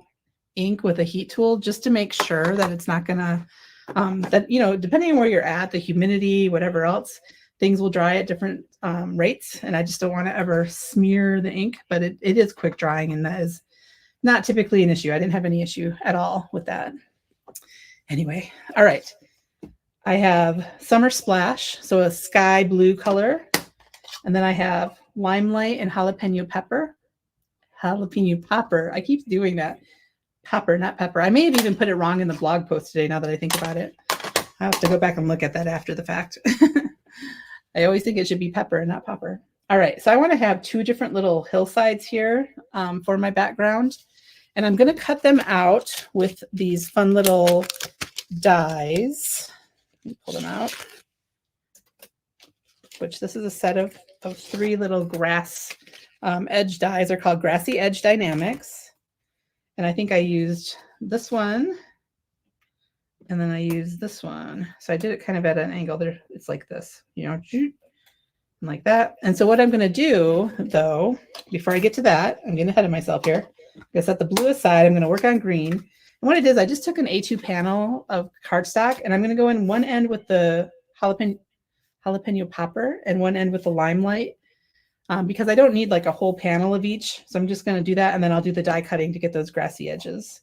ink with a heat tool just to make sure that it's not gonna, that, you know, depending on where you're at, the humidity, whatever else, things will dry at different rates. And I just don't want to ever smear the ink, but it is quick drying, and that is not typically an issue. I didn't have any issue at all with that. Anyway, all right. I have Summer Splash, so a sky blue color. And then I have Limelight and Jalapeno Pepper. Jalapeno Popper. I keep doing that. Pepper, not pepper. I may have even put it wrong in the blog post today now that I think about it. I have to go back and look at that after the fact. I always think it should be pepper and not popper. All right, so I want to have two different little hillsides here for my background. And I'm going to cut them out with these fun little dies. Let me pull them out. Which this is a set of 3 little grass edge dies. They're called Grassy Edge Dynamics. And I think I used this one, and then I used this one. So I did it kind of at an angle there. It's like this, you know, like that. And so what I'm going to do, though, before I get to that, I'm getting ahead of myself here. I'm going to set the blue aside. I'm going to work on green. And what it is, I just took an A2 panel of cardstock, and I'm going to go in one end with the jalapeno popper and one end with the Limelight. Because I don't need like a whole panel of each. So I'm just going to do that, and then I'll do the die cutting to get those grassy edges.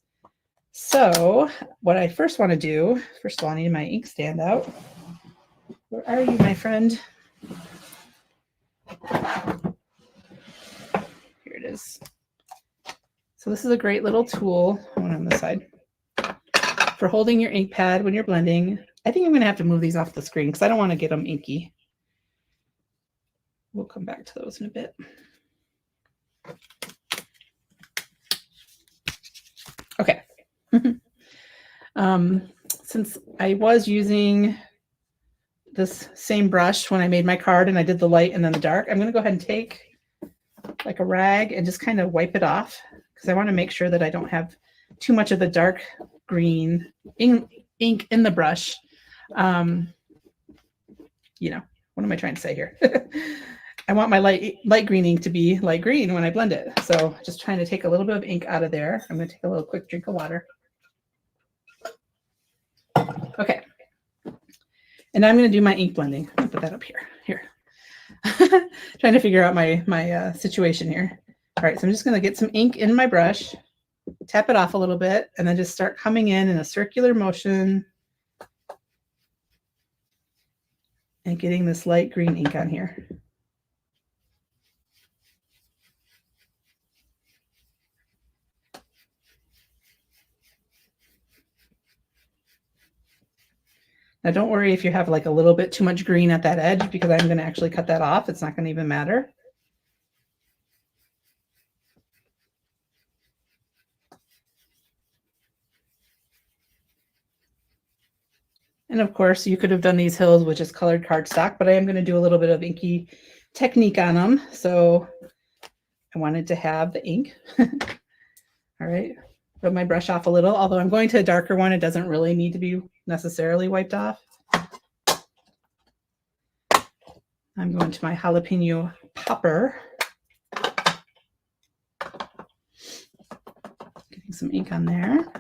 So what I first want to do, first of all, I need my ink stand out. Where are you, my friend? Here it is. So this is a great little tool, one on the side, for holding your ink pad when you're blending. I think I'm going to have to move these off the screen because I don't want to get them inky. We'll come back to those in a bit. Okay. Since I was using this same brush when I made my card and I did the light and then the dark, I'm going to go ahead and take like a rag and just kind of wipe it off because I want to make sure that I don't have too much of the dark green ink in the brush. You know, what am I trying to say here? I want my light green ink to be light green when I blend it. So just trying to take a little bit of ink out of there. I'm going to take a little quick drink of water. Okay. And I'm going to do my ink blending. I'll put that up here. Trying to figure out my situation here. All right, so I'm just going to get some ink in my brush, tap it off a little bit, and then just start coming in a circular motion and getting this light green ink on here. Now, don't worry if you have like a little bit too much green at that edge because I'm going to actually cut that off. It's not going to even matter. And of course, you could have done these hills with just colored cardstock, but I am going to do a little bit of inky technique on them. So I wanted to have the ink. All right. Rub my brush off a little, although I'm going to a darker one. It doesn't really need to be necessarily wiped off. I'm going to my jalapeno popper. Getting some ink on there.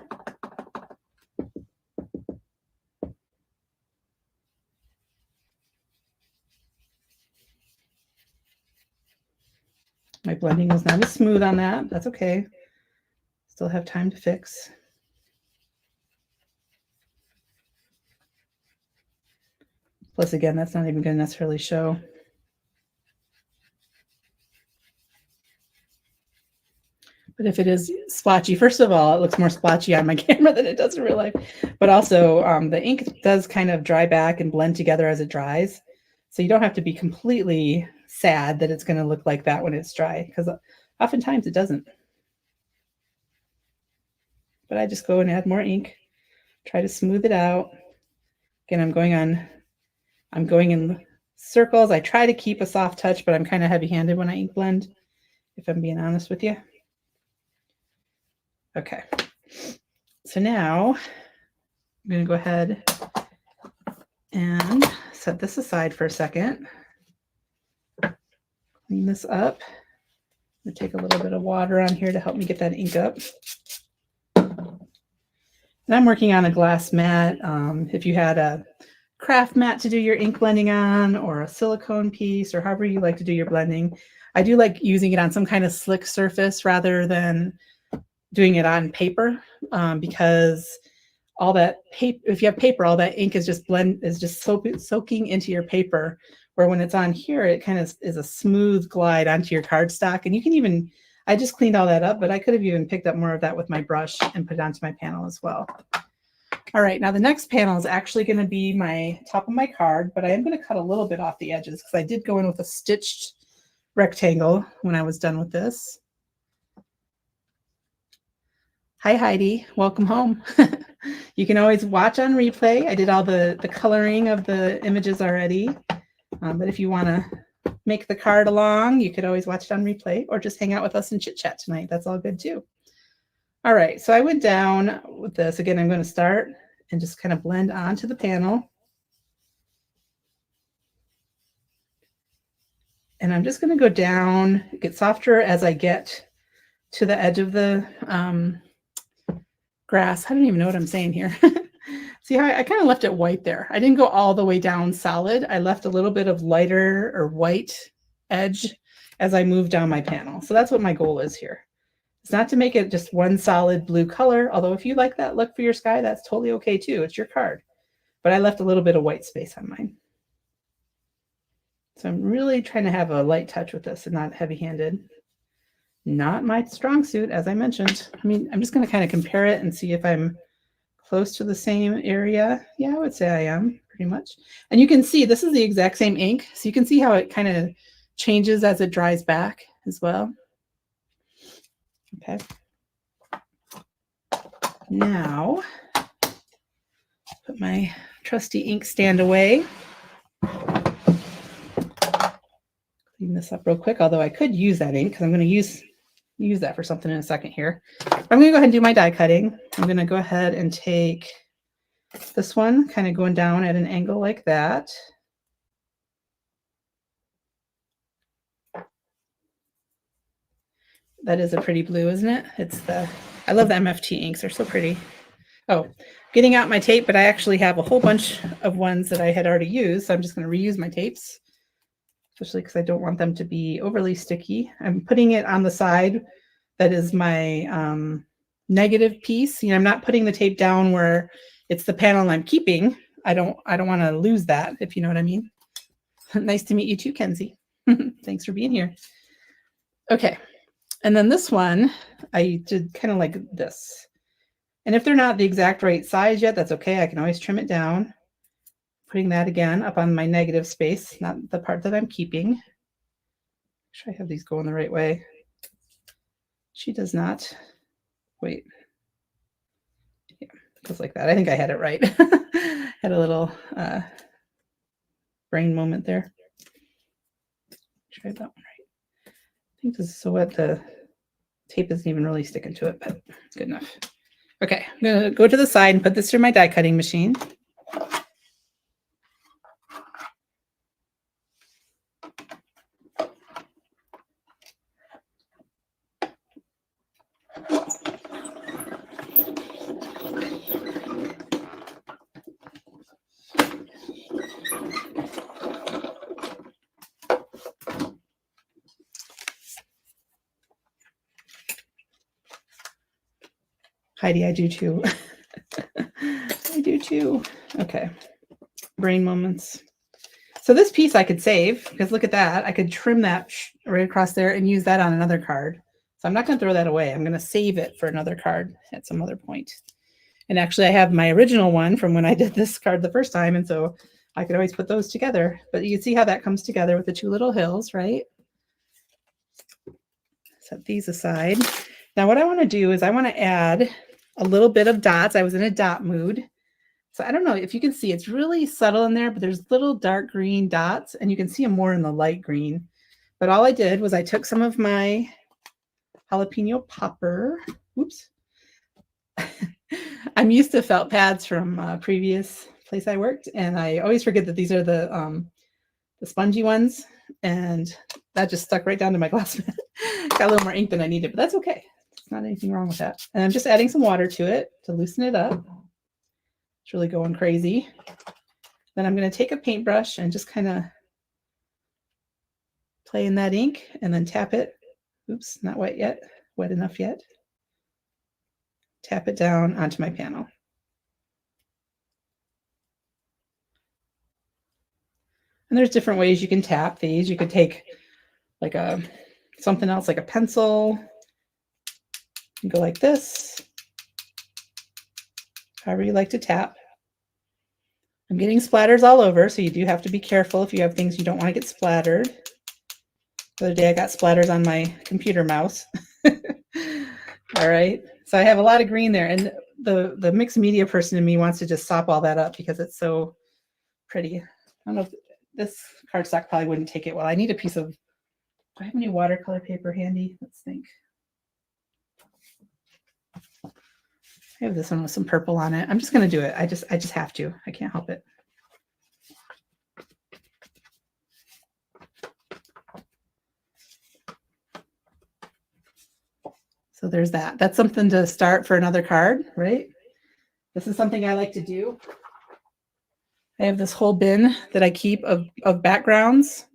My blending was not as smooth on that. That's okay. Still have time to fix. Plus, again, that's not even going to necessarily show. But if it is splotchy, first of all, it looks more splotchy on my camera than it does in real life. But also, the ink does kind of dry back and blend together as it dries. So you don't have to be completely sad that it's going to look like that when it's dry, because oftentimes it doesn't. But I just go and add more ink, try to smooth it out. Again, I'm going in circles. I try to keep a soft touch, but I'm kind of heavy-handed when I ink blend, if I'm being honest with you. Okay. So now I'm going to go ahead and set this aside for a second. clean this up. I'm going to take a little bit of water on here to help me get that ink up. And I'm working on a glass mat. If you had a craft mat to do your ink blending on, or a silicone piece, or however you like to do your blending, I do like using it on some kind of slick surface rather than doing it on paper, because all that paper, if you have paper, all that ink is just soaking into your paper, where when it's on here, it kind of is a smooth glide onto your cardstock. And you can even, I just cleaned all that up, but I could have even picked up more of that with my brush and put it onto my panel as well. All right, now the next panel is actually going to be my top of my card, but I am going to cut a little bit off the edges because I did go in with a stitched rectangle when I was done with this. Hi, Heidi. Welcome home. You can always watch on replay. I did all the coloring of the images already. But if you want to make the card along, you could always watch it on replay or just hang out with us and chit chat tonight. That's all good too. All right, so I went down with this. Again, I'm going to start and just kind of blend onto the panel. And I'm just going to go down, get softer as I get to the edge of the grass. I don't even know what I'm saying here. See how I kind of left it white there. I didn't go all the way down solid. I left a little bit of lighter or white edge as I move down my panel. So that's what my goal is here. It's not to make it just one solid blue color, although if you like that look for your sky, that's totally okay too. It's your card. But I left a little bit of white space on mine. So I'm really trying to have a light touch with this and not heavy-handed. Not my strong suit, as I mentioned. I mean, I'm just going to kind of compare it and see if I'm close to the same area. Yeah, I would say I am pretty much. And you can see this is the exact same ink. So you can see how it kind of changes as it dries back as well. Okay. Now, put my trusty ink stand away. Clean this up real quick, although I could use that ink because I'm going to use that for something in a second here. I'm going to go ahead and do my die cutting. I'm going to go ahead and take this one, kind of going down at an angle like that. That is a pretty blue, isn't it? I love the MFT inks. They're so pretty. Oh, getting out my tape, but I actually have a whole bunch of ones that I had already used. So I'm just going to reuse my tapes, especially because I don't want them to be overly sticky. I'm putting it on the side that is my negative piece. You know, I'm not putting the tape down where it's the panel I'm keeping. I don't want to lose that, if you know what I mean. Nice to meet you too, Kenzie. Thanks for being here. Okay. And then this one, I did kind of like this. And if they're not the exact right size yet, that's okay. I can always trim it down. Putting that again up on my negative space, not the part that I'm keeping. Make sure I have these going the right way. She does not. Wait. Yeah, goes like that. I think I had it right. Had a little brain moment there. Try that one right. I think this is so wet the tape isn't even really sticking to it, but it's good enough. Okay, I'm going to go to the side and put this through my die cutting machine. Heidi, I do too. I do too. Okay. Brain moments. So this piece I could save because look at that. I could trim that right across there and use that on another card. So I'm not going to throw that away. I'm going to save it for another card at some other point. And actually I have my original one from when I did this card the first time. And so I could always put those together. But you can see how that comes together with the two little hills, right? Set these aside. Now what I want to do is I want to add a little bit of dots. I was in a dot mood. So I don't know if you can see, it's really subtle in there, but there's little dark green dots and you can see them more in the light green. But all I did was I took some of my jalapeno popper. Oops. I'm used to felt pads from a previous place I worked. And I always forget that these are the spongy ones. and that just stuck right down to my glass mat. Got a little more ink than I needed, but that's okay. There's not anything wrong with that. And I'm just adding some water to it to loosen it up. It's really going crazy. Then I'm going to take a paintbrush and just kind of play in that ink and then tap it. Oops, not wet yet. Wet enough yet. Tap it down onto my panel. And there's different ways you can tap these. You could take like something else, like a pencil, and go like this. However you like to tap. I'm getting splatters all over, so you do have to be careful if you have things you don't want to get splattered. The other day I got splatters on my computer mouse. All right, so I have a lot of green there, and the mixed media person in me wants to just sop all that up because it's so pretty. I don't know if this cardstock probably wouldn't take it well. I need a piece of, do I have any watercolor paper handy? Let's think. I have this one with some purple on it. I'm just going to do it. I just have to. I can't help it. So there's that. That's something to start for another card, right? This is something I like to do. I have this whole bin that I keep of backgrounds.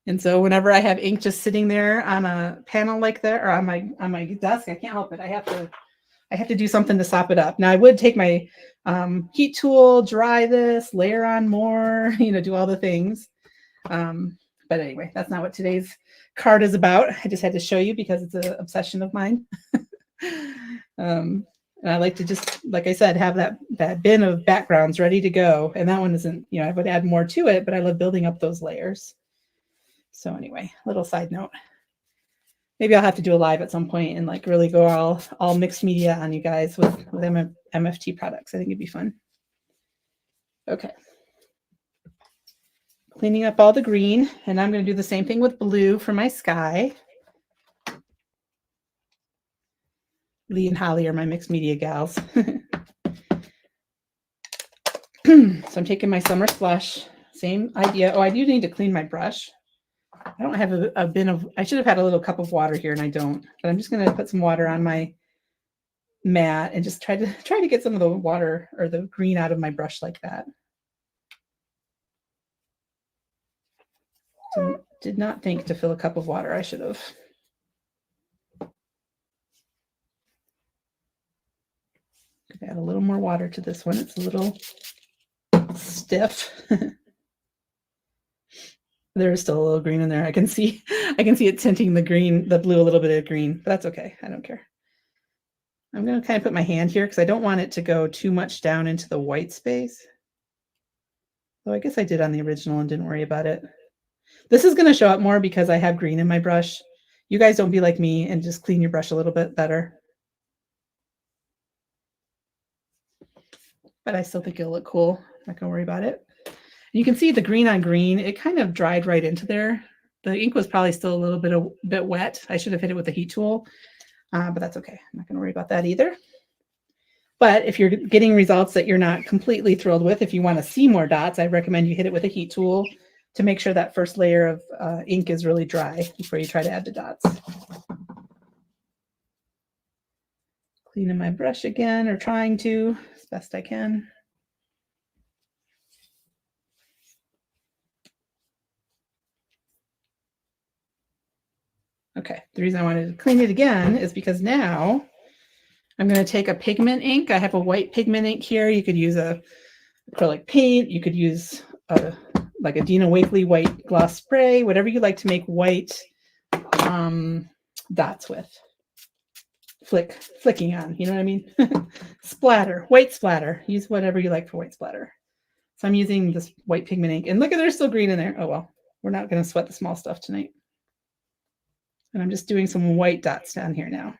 And so whenever I have ink just sitting there on a panel like that or on my desk, I can't help it. I have to do something to sop it up. Now I would take my heat tool, dry this, layer on more, do all the things. But anyway, that's not what today's card is about. I just had to show you because it's an obsession of mine. And I like to just, like I said, have that bin of backgrounds ready to go. And that one isn't, I would add more to it, but I love building up those layers. So anyway, little side note. Maybe I'll have to do a live at some point and like really go all mixed media on you guys with MFT products. I think it'd be fun. Okay. Cleaning up all the green, and I'm going to do the same thing with blue for my sky. Lee and Holly are my mixed media gals. So I'm taking my summer splash, same idea. Oh, I do need to clean my brush. I don't have a bin of, I should have had a little cup of water here and I don't, but I'm just going to put some water on my mat and just try to get some of the water or the green out of my brush like that. Did not think to fill a cup of water. I should have. Could add a little more water to this one. It's a little stiff. There's still a little green in there. I can see it tinting the blue a little bit of green, but that's okay. I don't care. I'm going to kind of put my hand here because I don't want it to go too much down into the white space. So I guess I did on the original and didn't worry about it. This is going to show up more because I have green in my brush. You guys don't be like me and just clean your brush a little bit better. But I still think it'll look cool. Not going to worry about it. You can see the green on green. It kind of dried right into there. The ink was probably still a little bit wet. I should have hit it with a heat tool, but that's okay. I'm not going to worry about that either. But if you're getting results that you're not completely thrilled with, if you want to see more dots, I recommend you hit it with a heat tool to make sure that first layer of ink is really dry before you try to add the dots. Cleaning my brush again, or trying to as best I can. Okay, the reason I wanted to clean it again is because now I'm going to take a pigment ink. I have a white pigment ink here. You could use a acrylic paint. You could use like a Dina Wakley white gloss spray, whatever you like to make white dots with. Flicking on, you know what I mean? Splatter, white splatter. Use whatever you like for white splatter. So I'm using this white pigment ink. And look, there's still green in there. Oh, well, we're not going to sweat the small stuff tonight. And I'm just doing some white dots down here now.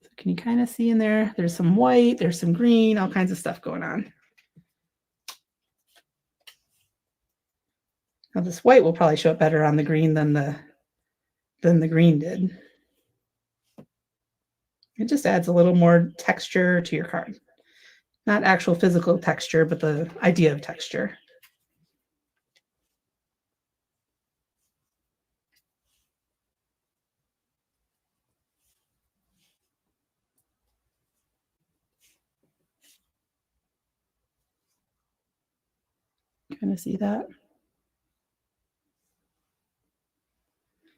So can you kind of see in there? There's some white, there's some green, all kinds of stuff going on. Now this white will probably show up better on the green than the green did. It just adds a little more texture to your card. Not actual physical texture, but the idea of texture. Kind of see that?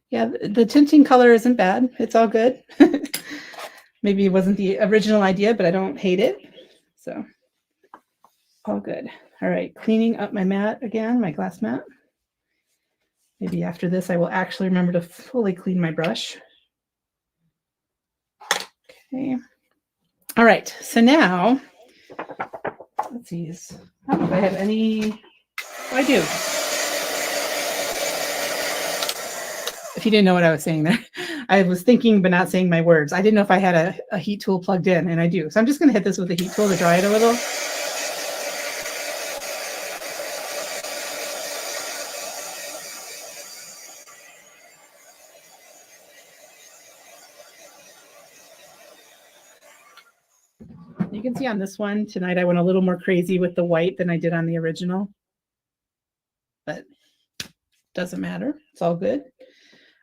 Yeah, the tinting color isn't bad. It's all good. Maybe it wasn't the original idea, but I don't hate it. So all good. All right, cleaning up my mat again, my glass mat. Maybe after this, I will actually remember to fully clean my brush. Okay. All right, so now, let's see, I don't know if I have any, I do. If you didn't know what I was saying there, I was thinking but not saying my words. I didn't know if I had a heat tool plugged in, and I do. So I'm just gonna hit this with a heat tool to dry it a little. You can see on this one, tonight I went a little more crazy with the white than I did on the original, but doesn't matter. It's all good.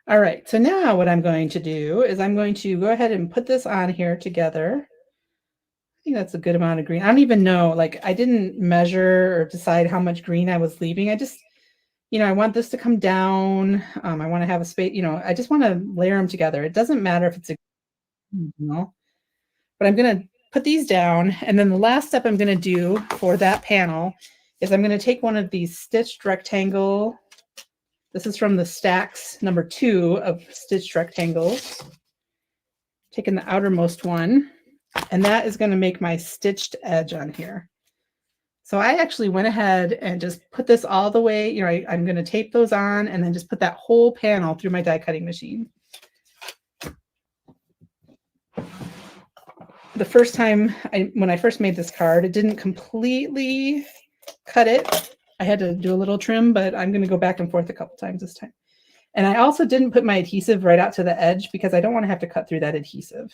All right, so now what I'm going to do is I'm going to go ahead and put this on here together. I think that's a good amount of green. I don't even know, like I didn't measure or decide how much green I was leaving. I just, I want this to come down. I want to have a space, I just want to layer them together. It doesn't matter if it's but I'm going to put these down. And then the last step I'm going to do for that panel is I'm going to take one of these stitched rectangle. This is from the stacks number 2 of stitched rectangles. Taking the outermost one, and that is going to make my stitched edge on here. So I actually went ahead and just put this all the way, I'm going to tape those on and then just put that whole panel through my die cutting machine. The first time, when I first made this card, it didn't completely cut it. I had to do a little trim, but I'm going to go back and forth a couple times this time. And I also didn't put my adhesive right out to the edge because I don't want to have to cut through that adhesive.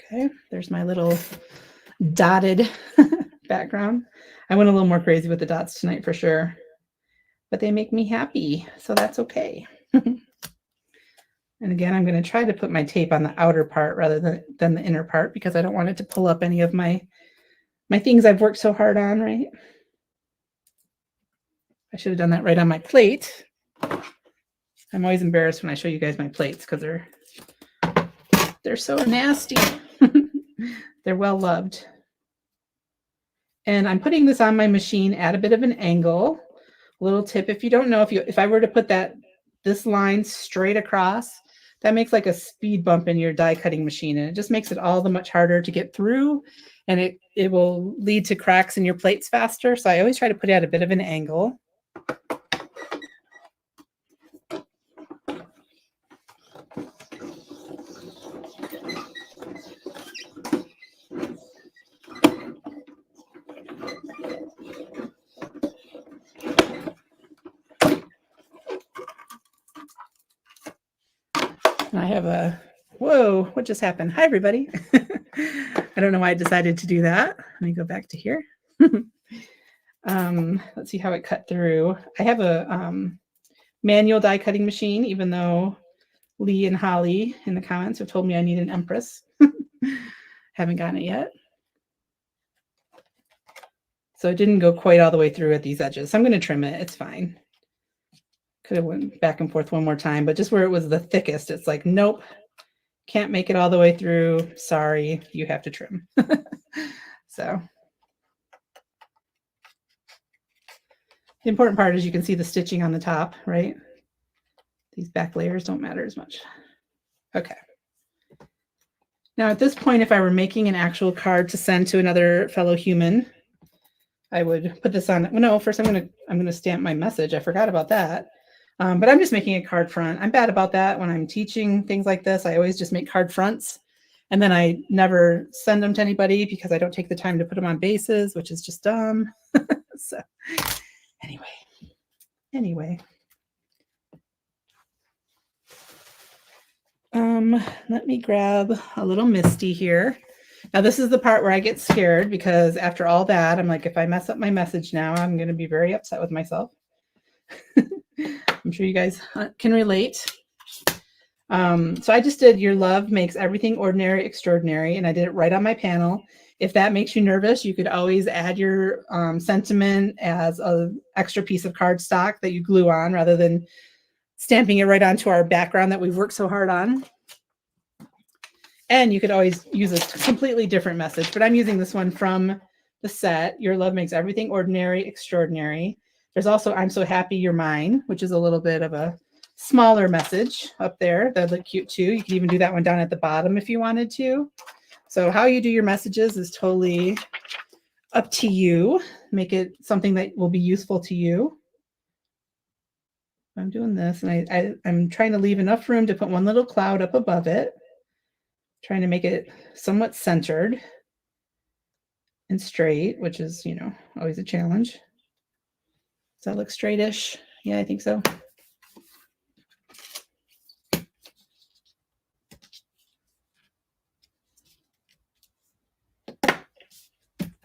Okay, there's my little dotted background. I went a little more crazy with the dots tonight for sure, but they make me happy, so that's okay. And again, I'm going to try to put my tape on the outer part rather than the inner part because I don't want it to pull up any of my things I've worked so hard on, right? I should have done that right on my plate. I'm always embarrassed when I show you guys my plates because they're so nasty. They're well loved. And I'm putting this on my machine at a bit of an angle. Little tip, if you don't know, if I were to put this line straight across, that makes like a speed bump in your die cutting machine, and it just makes it all the much harder to get through, and it will lead to cracks in your plates faster. So I always try to put it at a bit of an angle. I have whoa, what just happened? Hi, everybody. I don't know why I decided to do that. Let me go back to here. Let's see how it cut through. I have a manual die cutting machine, even though Lee and Holly in the comments have told me I need an Empress. Haven't gotten it yet. So it didn't go quite all the way through at these edges. So I'm going to trim it. It's fine. Could have went back and forth one more time, but just where it was the thickest, it's like, nope, can't make it all the way through. Sorry, you have to trim. So the important part is you can see the stitching on the top, right? These back layers don't matter as much. Okay. Now at this point, if I were making an actual card to send to another fellow human, I would put this on. Well, no, first I'm gonna stamp my message. I forgot about that. But I'm just making a card front. I'm bad about that when I'm teaching things like this. I always just make card fronts And then I never send them to anybody because I don't take the time to put them on bases, which is just dumb. So anyway. Let me grab a little Misty here. Now this is the part where I get scared because after all that, I'm like, if I mess up my message now, I'm going to be very upset with myself. I'm sure you guys can relate. So I just did your love makes everything ordinary extraordinary, and I did it right on my panel. If that makes you nervous, you could always add your sentiment as an extra piece of cardstock that you glue on rather than stamping it right onto our background that we've worked so hard on. And you could always use a completely different message, but I'm using this one from the set. Your love makes everything ordinary extraordinary. There's also I'm so happy you're mine, which is a little bit of a smaller message up there. That'd look cute too. You could even do that one down at the bottom if you wanted to. So how you do your messages is totally up to you. Make it something that will be useful to you. I'm doing this, and I'm trying to leave enough room to put one little cloud up above it. Trying to make it somewhat centered and straight, which is, you know, always a challenge. Does that look straightish? Yeah, I think so.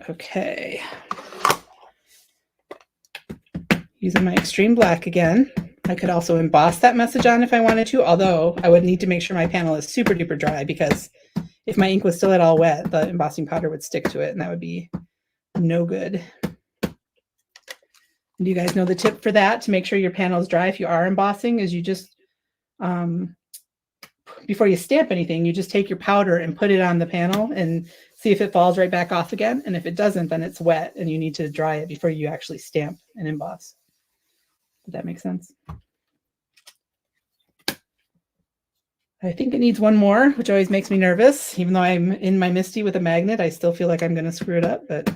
Okay. Using my extreme black again. I could also emboss that message on if I wanted to, although I would need to make sure my panel is super duper dry because if my ink was still at all wet, the embossing powder would stick to it and that would be no good. Do you guys know the tip for that to make sure your panel is dry if you are embossing is you just, before you stamp anything, you just take your powder and put it on the panel and see if it falls right back off again. And if it doesn't, then it's wet and you need to dry it before you actually stamp and emboss. Did that make sense? I think it needs one more, which always makes me nervous. Even though I'm in my Misty with a magnet, I still feel like I'm going to screw it up, but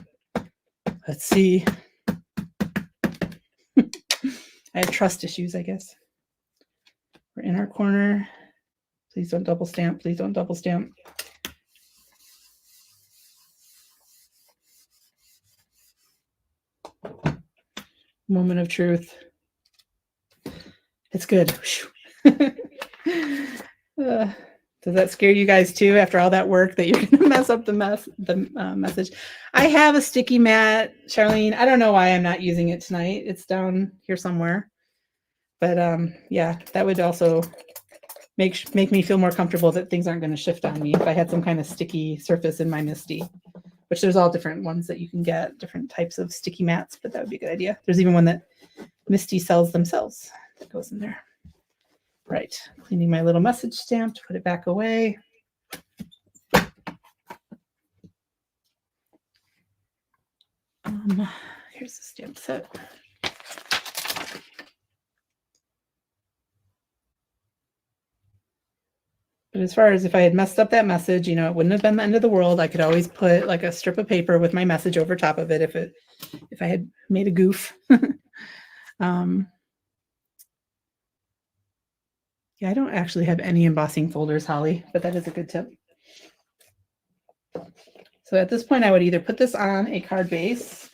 let's see. I have trust issues, I guess. We're in our corner. Please don't double stamp. Please don't double stamp. Moment of truth. It's good. Does that scare you guys too after all that work that you're going to mess up the message? I have a sticky mat, Charlene. I don't know why I'm not using it tonight. It's down here somewhere. But yeah, that would also make me feel more comfortable that things aren't going to shift on me if I had some kind of sticky surface in my Misty, which there's all different ones that you can get, different types of sticky mats, but that would be a good idea. There's even one that Misty sells themselves that goes in there. Right, cleaning my little message stamp to put it back away. Here's the stamp set. But as far as if I had messed up that message, you know, it wouldn't have been the end of the world. I could always put like a strip of paper with my message over top of it if I had made a goof. Yeah, I don't actually have any embossing folders, Holly, but that is a good tip. So at this point, I would either put this on a card base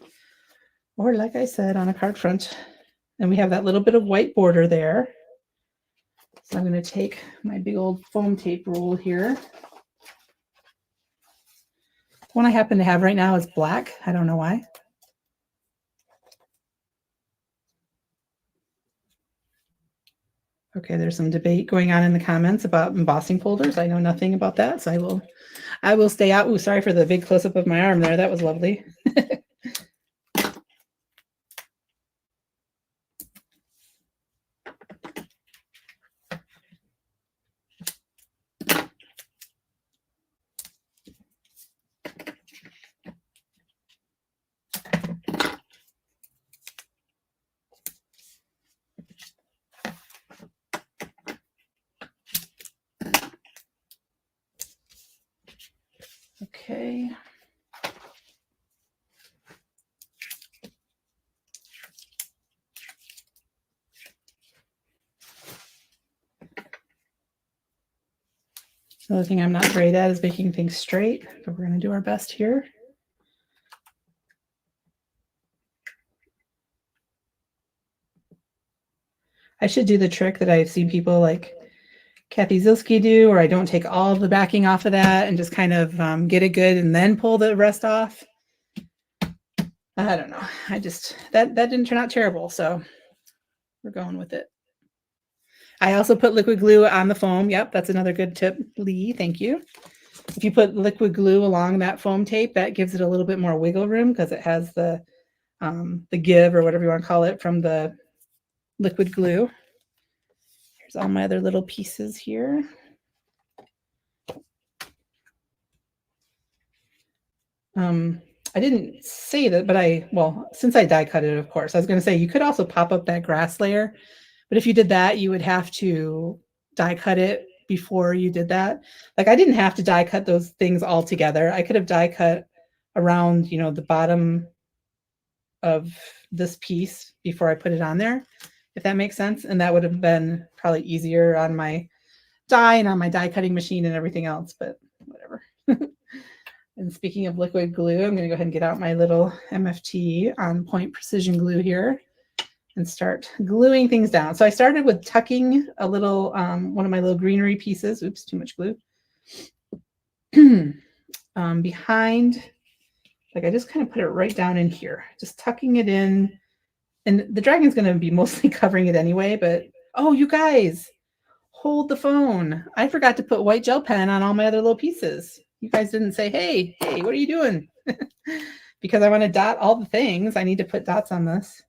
or, like I said, on a card front. And we have that little bit of white border there. So I'm going to take my big old foam tape roll here. The one I happen to have right now is black. I don't know why. Okay, there's some debate going on in the comments about embossing folders. I know nothing about that, so I will stay out. Ooh, sorry for the big close-up of my arm there. That was lovely. Okay. The other thing I'm not great at is making things straight, but we're going to do our best here. I should do the trick that I've seen people like Kathy Zilski do, or I don't take all of the backing off of that and just kind of get it good and then pull the rest off. I don't know. That didn't turn out terrible, so we're going with it. I also put liquid glue on the foam. Yep, that's another good tip, Lee. Thank you. If you put liquid glue along that foam tape, that gives it a little bit more wiggle room because it has the give, or whatever you want to call it, from the liquid glue. Here's all my other little pieces here. I didn't say that, but since I die cut it, of course, I was going to say you could also pop up that grass layer, but if you did that, you would have to die cut it before you did that. Like I didn't have to die cut those things all together. I could have die cut around, the bottom of this piece before I put it on there, if that makes sense. And that would have been probably easier on my die and on my die cutting machine and everything else, but whatever. And speaking of liquid glue, I'm going to go ahead and get out my little MFT on point precision glue here and start gluing things down. So I started with tucking a little, one of my little greenery pieces. Oops, too much glue. Behind, like I just kind of put it right down in here, just tucking it in. And the dragon's going to be mostly covering it anyway, but oh, you guys, hold the phone. I forgot to put white gel pen on all my other little pieces. You guys didn't say, hey, what are you doing? Because I want to dot all the things. I need to put dots on this.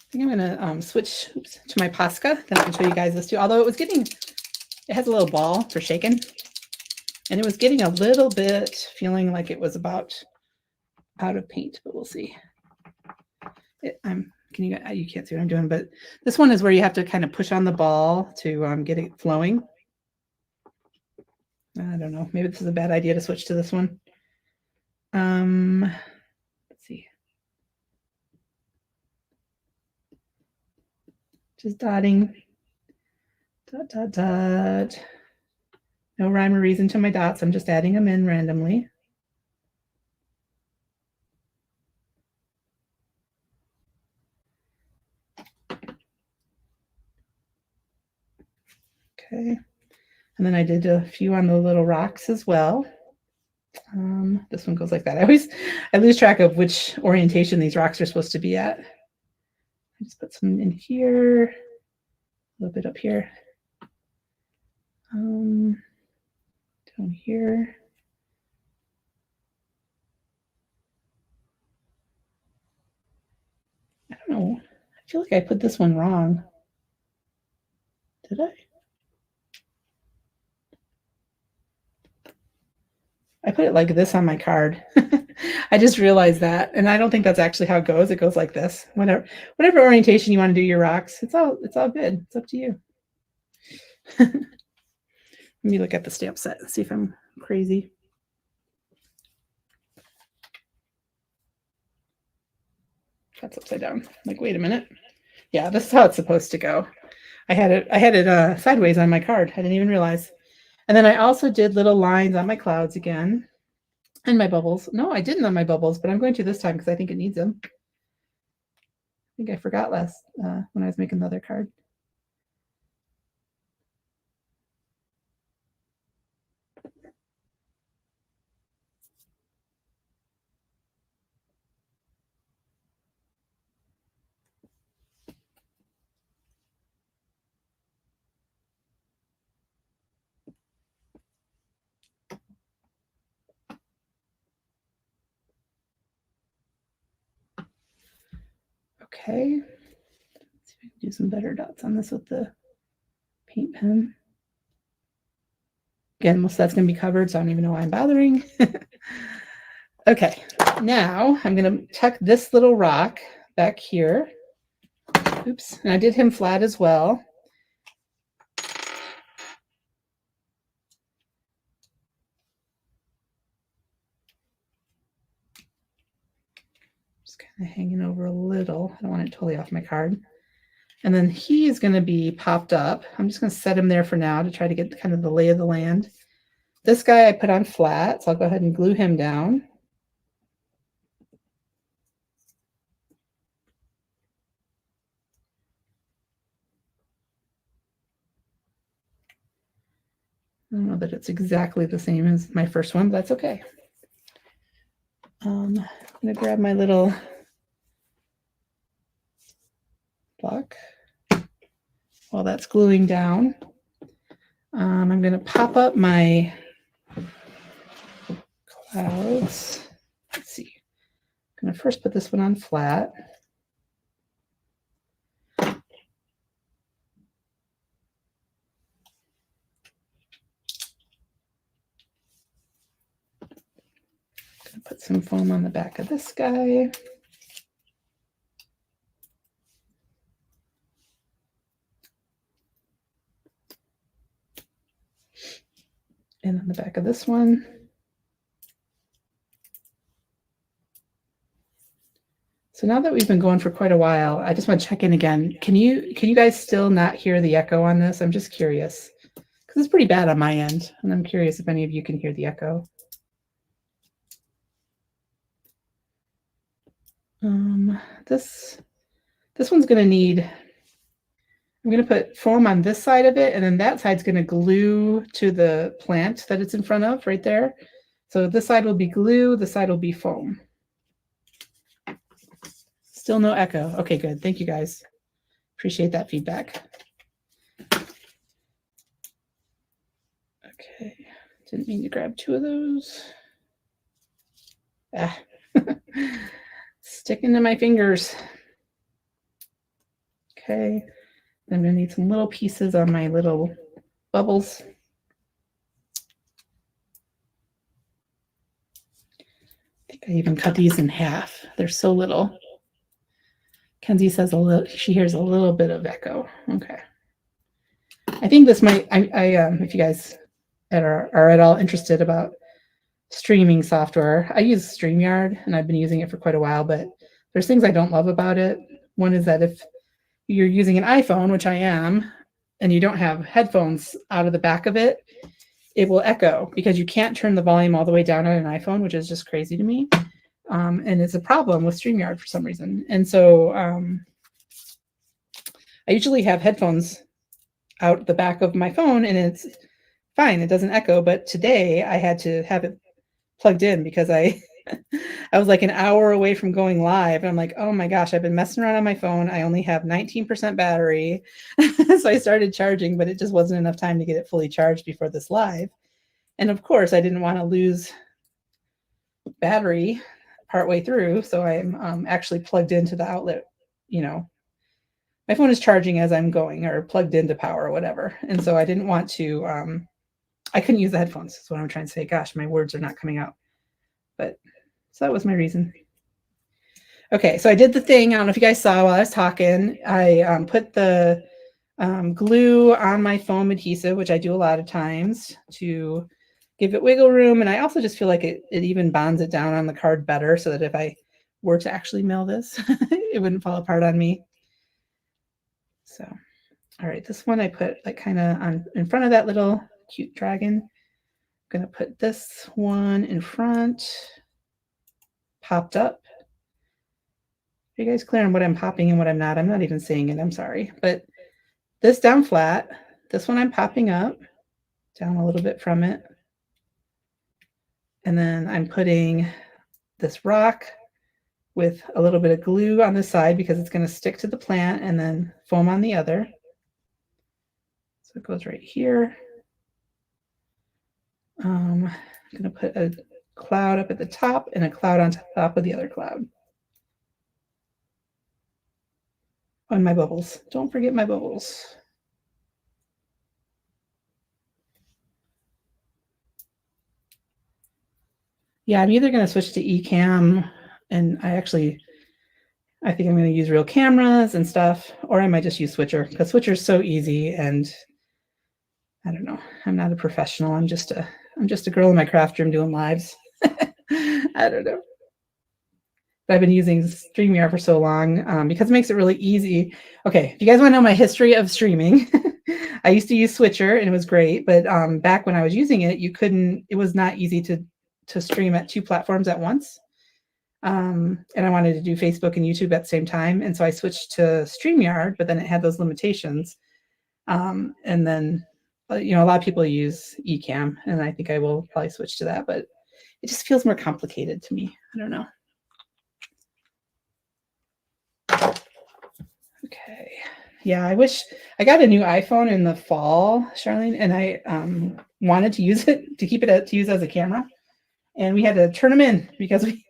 I think I'm going to switch to my Posca. Then I can show you guys this too. Although it has a little ball for shaking. And it was getting a little bit feeling like it was about out of paint, but we'll see. You can't see what I'm doing, but this one is where you have to kind of push on the ball to get it flowing. I don't know. Maybe this is a bad idea to switch to this one. Let's see. Just dotting. Dot, dot, dot. No rhyme or reason to my dots. I'm just adding them in randomly. Okay. And then I did a few on the little rocks as well. This one goes like that. I lose track of which orientation these rocks are supposed to be at. I just put some in here, a little bit up here, down here. I don't know. I feel like I put this one wrong. Did I? I put it like this on my card. I just realized that, and I don't think that's actually how it goes. It goes like this. Whatever orientation you want to do your rocks, it's all good. It's up to you. Let me look at the stamp set and see if I'm crazy. That's upside down. Like, wait a minute. Yeah, this is how it's supposed to go. I had it sideways on my card. I didn't even realize. And then I also did little lines on my clouds again. And my bubbles. No, I didn't on my bubbles, but I'm going to this time because I think it needs them. I think I forgot last when I was making the other card. Okay, let's see if I can do some better dots on this with the paint pen. Again, most of that's going to be covered, so I don't even know why I'm bothering. Okay, now I'm going to tuck this little rock back here. Oops, and I did him flat as well. kind of hanging over a little. I don't want it totally off my card. And then he is going to be popped up. I'm just going to set him there for now to try to get kind of the lay of the land. This guy I put on flat, so I'll go ahead and glue him down. I don't know that it's exactly the same as my first one, but that's okay. I'm going to grab my little block while that's gluing down. I'm going to pop up my clouds. Let's see. I'm going to first put this one on flat. Put some foam on the back of this guy. And on the back of this one. So now that we've been going for quite a while, I just want to check in again. Can you guys still not hear the echo on this? I'm just curious because it's pretty bad on my end, and I'm curious if any of you can hear the echo. This one's going to need, I'm going to put foam on this side of it, and then that side's going to glue to the plant that it's in front of right there. So this side will be glue, this side will be foam. Still no echo. Okay, good. Thank you guys. Appreciate that feedback. Okay, didn't mean to grab two of those. Ah. Sticking to my fingers. Okay, I'm gonna need some little pieces on my little bubbles. I think I even cut these in half. They're so little. Kenzie says she hears a little bit of echo. Okay. I think this might, if you guys are at all interested about streaming software, I use StreamYard and I've been using it for quite a while, but there's things I don't love about it. One is that if you're using an iPhone, which I am, and you don't have headphones out of the back of it, it will echo because you can't turn the volume all the way down on an iPhone, which is just crazy to me. And it's a problem with StreamYard for some reason. And so I usually have headphones out the back of my phone and it's fine. It doesn't echo. But today I had to have it plugged in because I was like an hour away from going live. And I'm like, oh my gosh, I've been messing around on my phone. I only have 19% battery. So I started charging, but it just wasn't enough time to get it fully charged before this live. And of course, I didn't want to lose battery partway through. So I'm actually plugged into the outlet, my phone is charging as I'm going or plugged into power or whatever. And so I didn't want to, I couldn't use the headphones. That's what I'm trying to say. Gosh, my words are not coming out. But so that was my reason. Okay, so I did the thing. I don't know if you guys saw while I was talking. I put the glue on my foam adhesive, which I do a lot of times to give it wiggle room. And I also just feel like it even bonds it down on the card better so that if I were to actually mail this, it wouldn't fall apart on me. So, all right, this one I put like kind of on in front of that little cute dragon. I'm going to put this one in front, popped up. Are you guys clear on what I'm popping and what I'm not? I'm not even saying it, I'm sorry. But this down flat, this one I'm popping up, down a little bit from it. And then I'm putting this rock with a little bit of glue on the side because it's going to stick to the plant, and then foam on the other. So it goes right here. I'm going to put a cloud up at the top and a cloud on top of the other cloud. On my bubbles. Don't forget my bubbles. Yeah, I'm either going to switch to eCam, and I think I'm going to use real cameras and stuff, or I might just use Switcher because Switcher is so easy. And I don't know. I'm not a professional. I'm just a girl in my craft room doing lives. I don't know. but I've been using StreamYard for so long because it makes it really easy. Okay, if you guys want to know my history of streaming, I used to use Switcher and it was great, but back when I was using it, it was not easy to stream at 2 platforms at once. And I wanted to do Facebook and YouTube at the same time, and so I switched to StreamYard, but then it had those limitations. And then, you know, a lot of people use Ecamm, and I think I will probably switch to that, but it just feels more complicated to me. I don't know. Okay. Yeah, I wish I got a new iPhone in the fall, Charlene, and I wanted to use it to keep it to use as a camera. And we had to turn them in because we,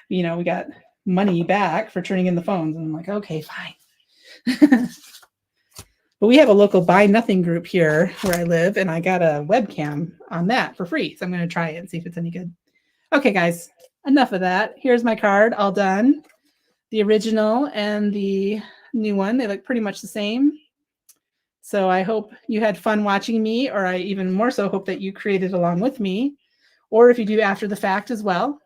you know, we got money back for turning in the phones. And I'm like, okay, fine. But we have a local Buy Nothing group here where I live, and I got a webcam on that for free. So I'm going to try it and see if it's any good. Okay, guys, enough of that. Here's my card, all done. The original and the new one, they look pretty much the same. So I hope you had fun watching me, or I even more so hope that you created along with me, or if you do after the fact as well.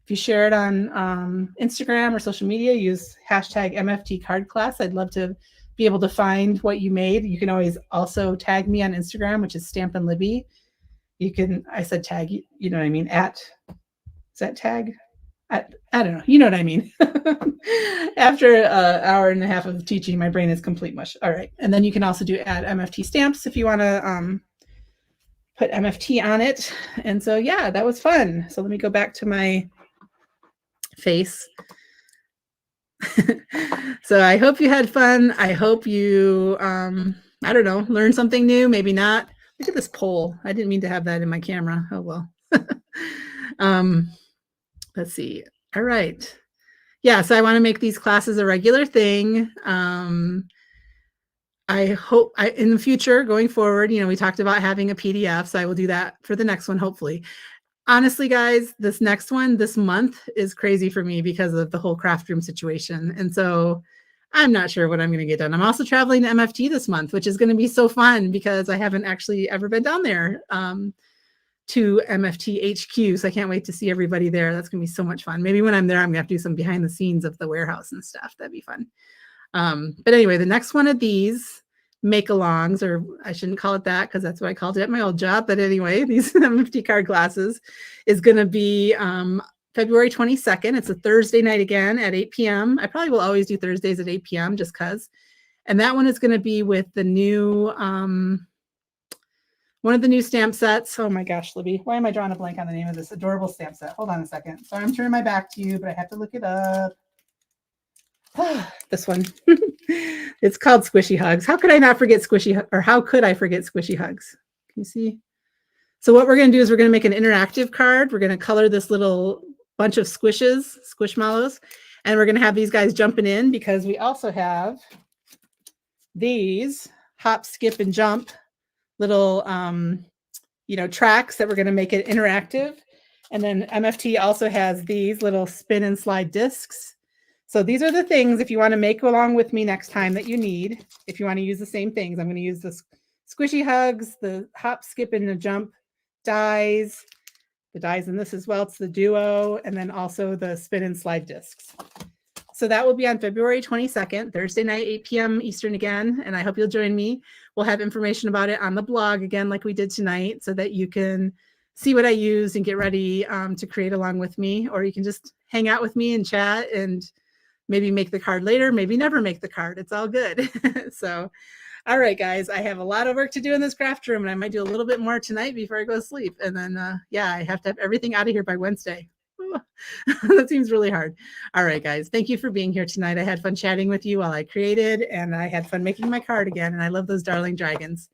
If you share it on Instagram or social media, use hashtag MFT card class. I'd love to be able to find what you made. You can always also tag me on Instagram, which is Stampin' Libby. You can, I said tag, you know what I mean, is that tag? I don't know. You know what I mean. After an hour and a half of teaching, my brain is complete mush. All right. And then you can also do add MFT stamps if you want to put MFT on it. And so, yeah, that was fun. So let me go back to my face. So I hope you had fun. I hope you, I don't know, learned something new. Maybe not. Look at this pole. I didn't mean to have that in my camera. Oh, well. Let's see. All right. Yeah, so I want to make these classes a regular thing. I hope in the future, going forward, you know, we talked about having a PDF, so I will do that for the next one, hopefully. Honestly, guys, this next one, this month is crazy for me because of the whole craft room situation. And so I'm not sure what I'm going to get done. I'm also traveling to MFT this month, which is going to be so fun because I haven't actually ever been down there. To MFT HQ. So I can't wait to see everybody there. That's going to be so much fun. Maybe when I'm there, I'm going to have to do some behind the scenes of the warehouse and stuff. That'd be fun. But anyway, the next one of these make-alongs, or I shouldn't call it that because that's what I called it at my old job. But anyway, these MFT card classes is going to be February 22nd. It's a Thursday night again at 8 p.m. I probably will always do Thursdays at 8 p.m. just because. And that one is going to be with the new one of the new stamp sets. Oh my gosh, Libby, why am I drawing a blank on the name of this adorable stamp set? Hold on a second. Sorry, I'm turning my back to you, but I have to look it up. This one. It's called Squishy Hugs. How could I not forget Squishy, or how could I forget Squishy Hugs? Can you see? So what we're going to do is we're going to make an interactive card. We're going to color this little bunch of squishes, squishmallows, and we're going to have these guys jumping in because we also have these hop, skip, and jump little, you know, tracks that we're going to make it interactive. And then MFT also has these little spin and slide discs. So these are the things, if you want to make along with me next time, that you need. If you want to use the same things, I'm going to use the Squishy Hugs, the hop, skip, and the jump dies, the dies in this as well. It's the duo, and then also the spin and slide discs. So that will be on February 22nd, Thursday night, 8 p.m. Eastern again. And I hope you'll join me. We'll have information about it on the blog again, like we did tonight, so that you can see what I use and get ready to create along with me. Or you can just hang out with me and chat and maybe make the card later, maybe never make the card. It's all good. So, all right, guys, I have a lot of work to do in this craft room, and I might do a little bit more tonight before I go to sleep. And then, yeah, I have to have everything out of here by Wednesday. That seems really hard. All right, guys, thank you for being here tonight. I had fun chatting with you while I created, and I had fun making my card again, and I love those darling dragons.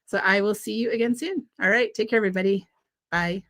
So I will see you again soon. All right, take care, everybody. Bye.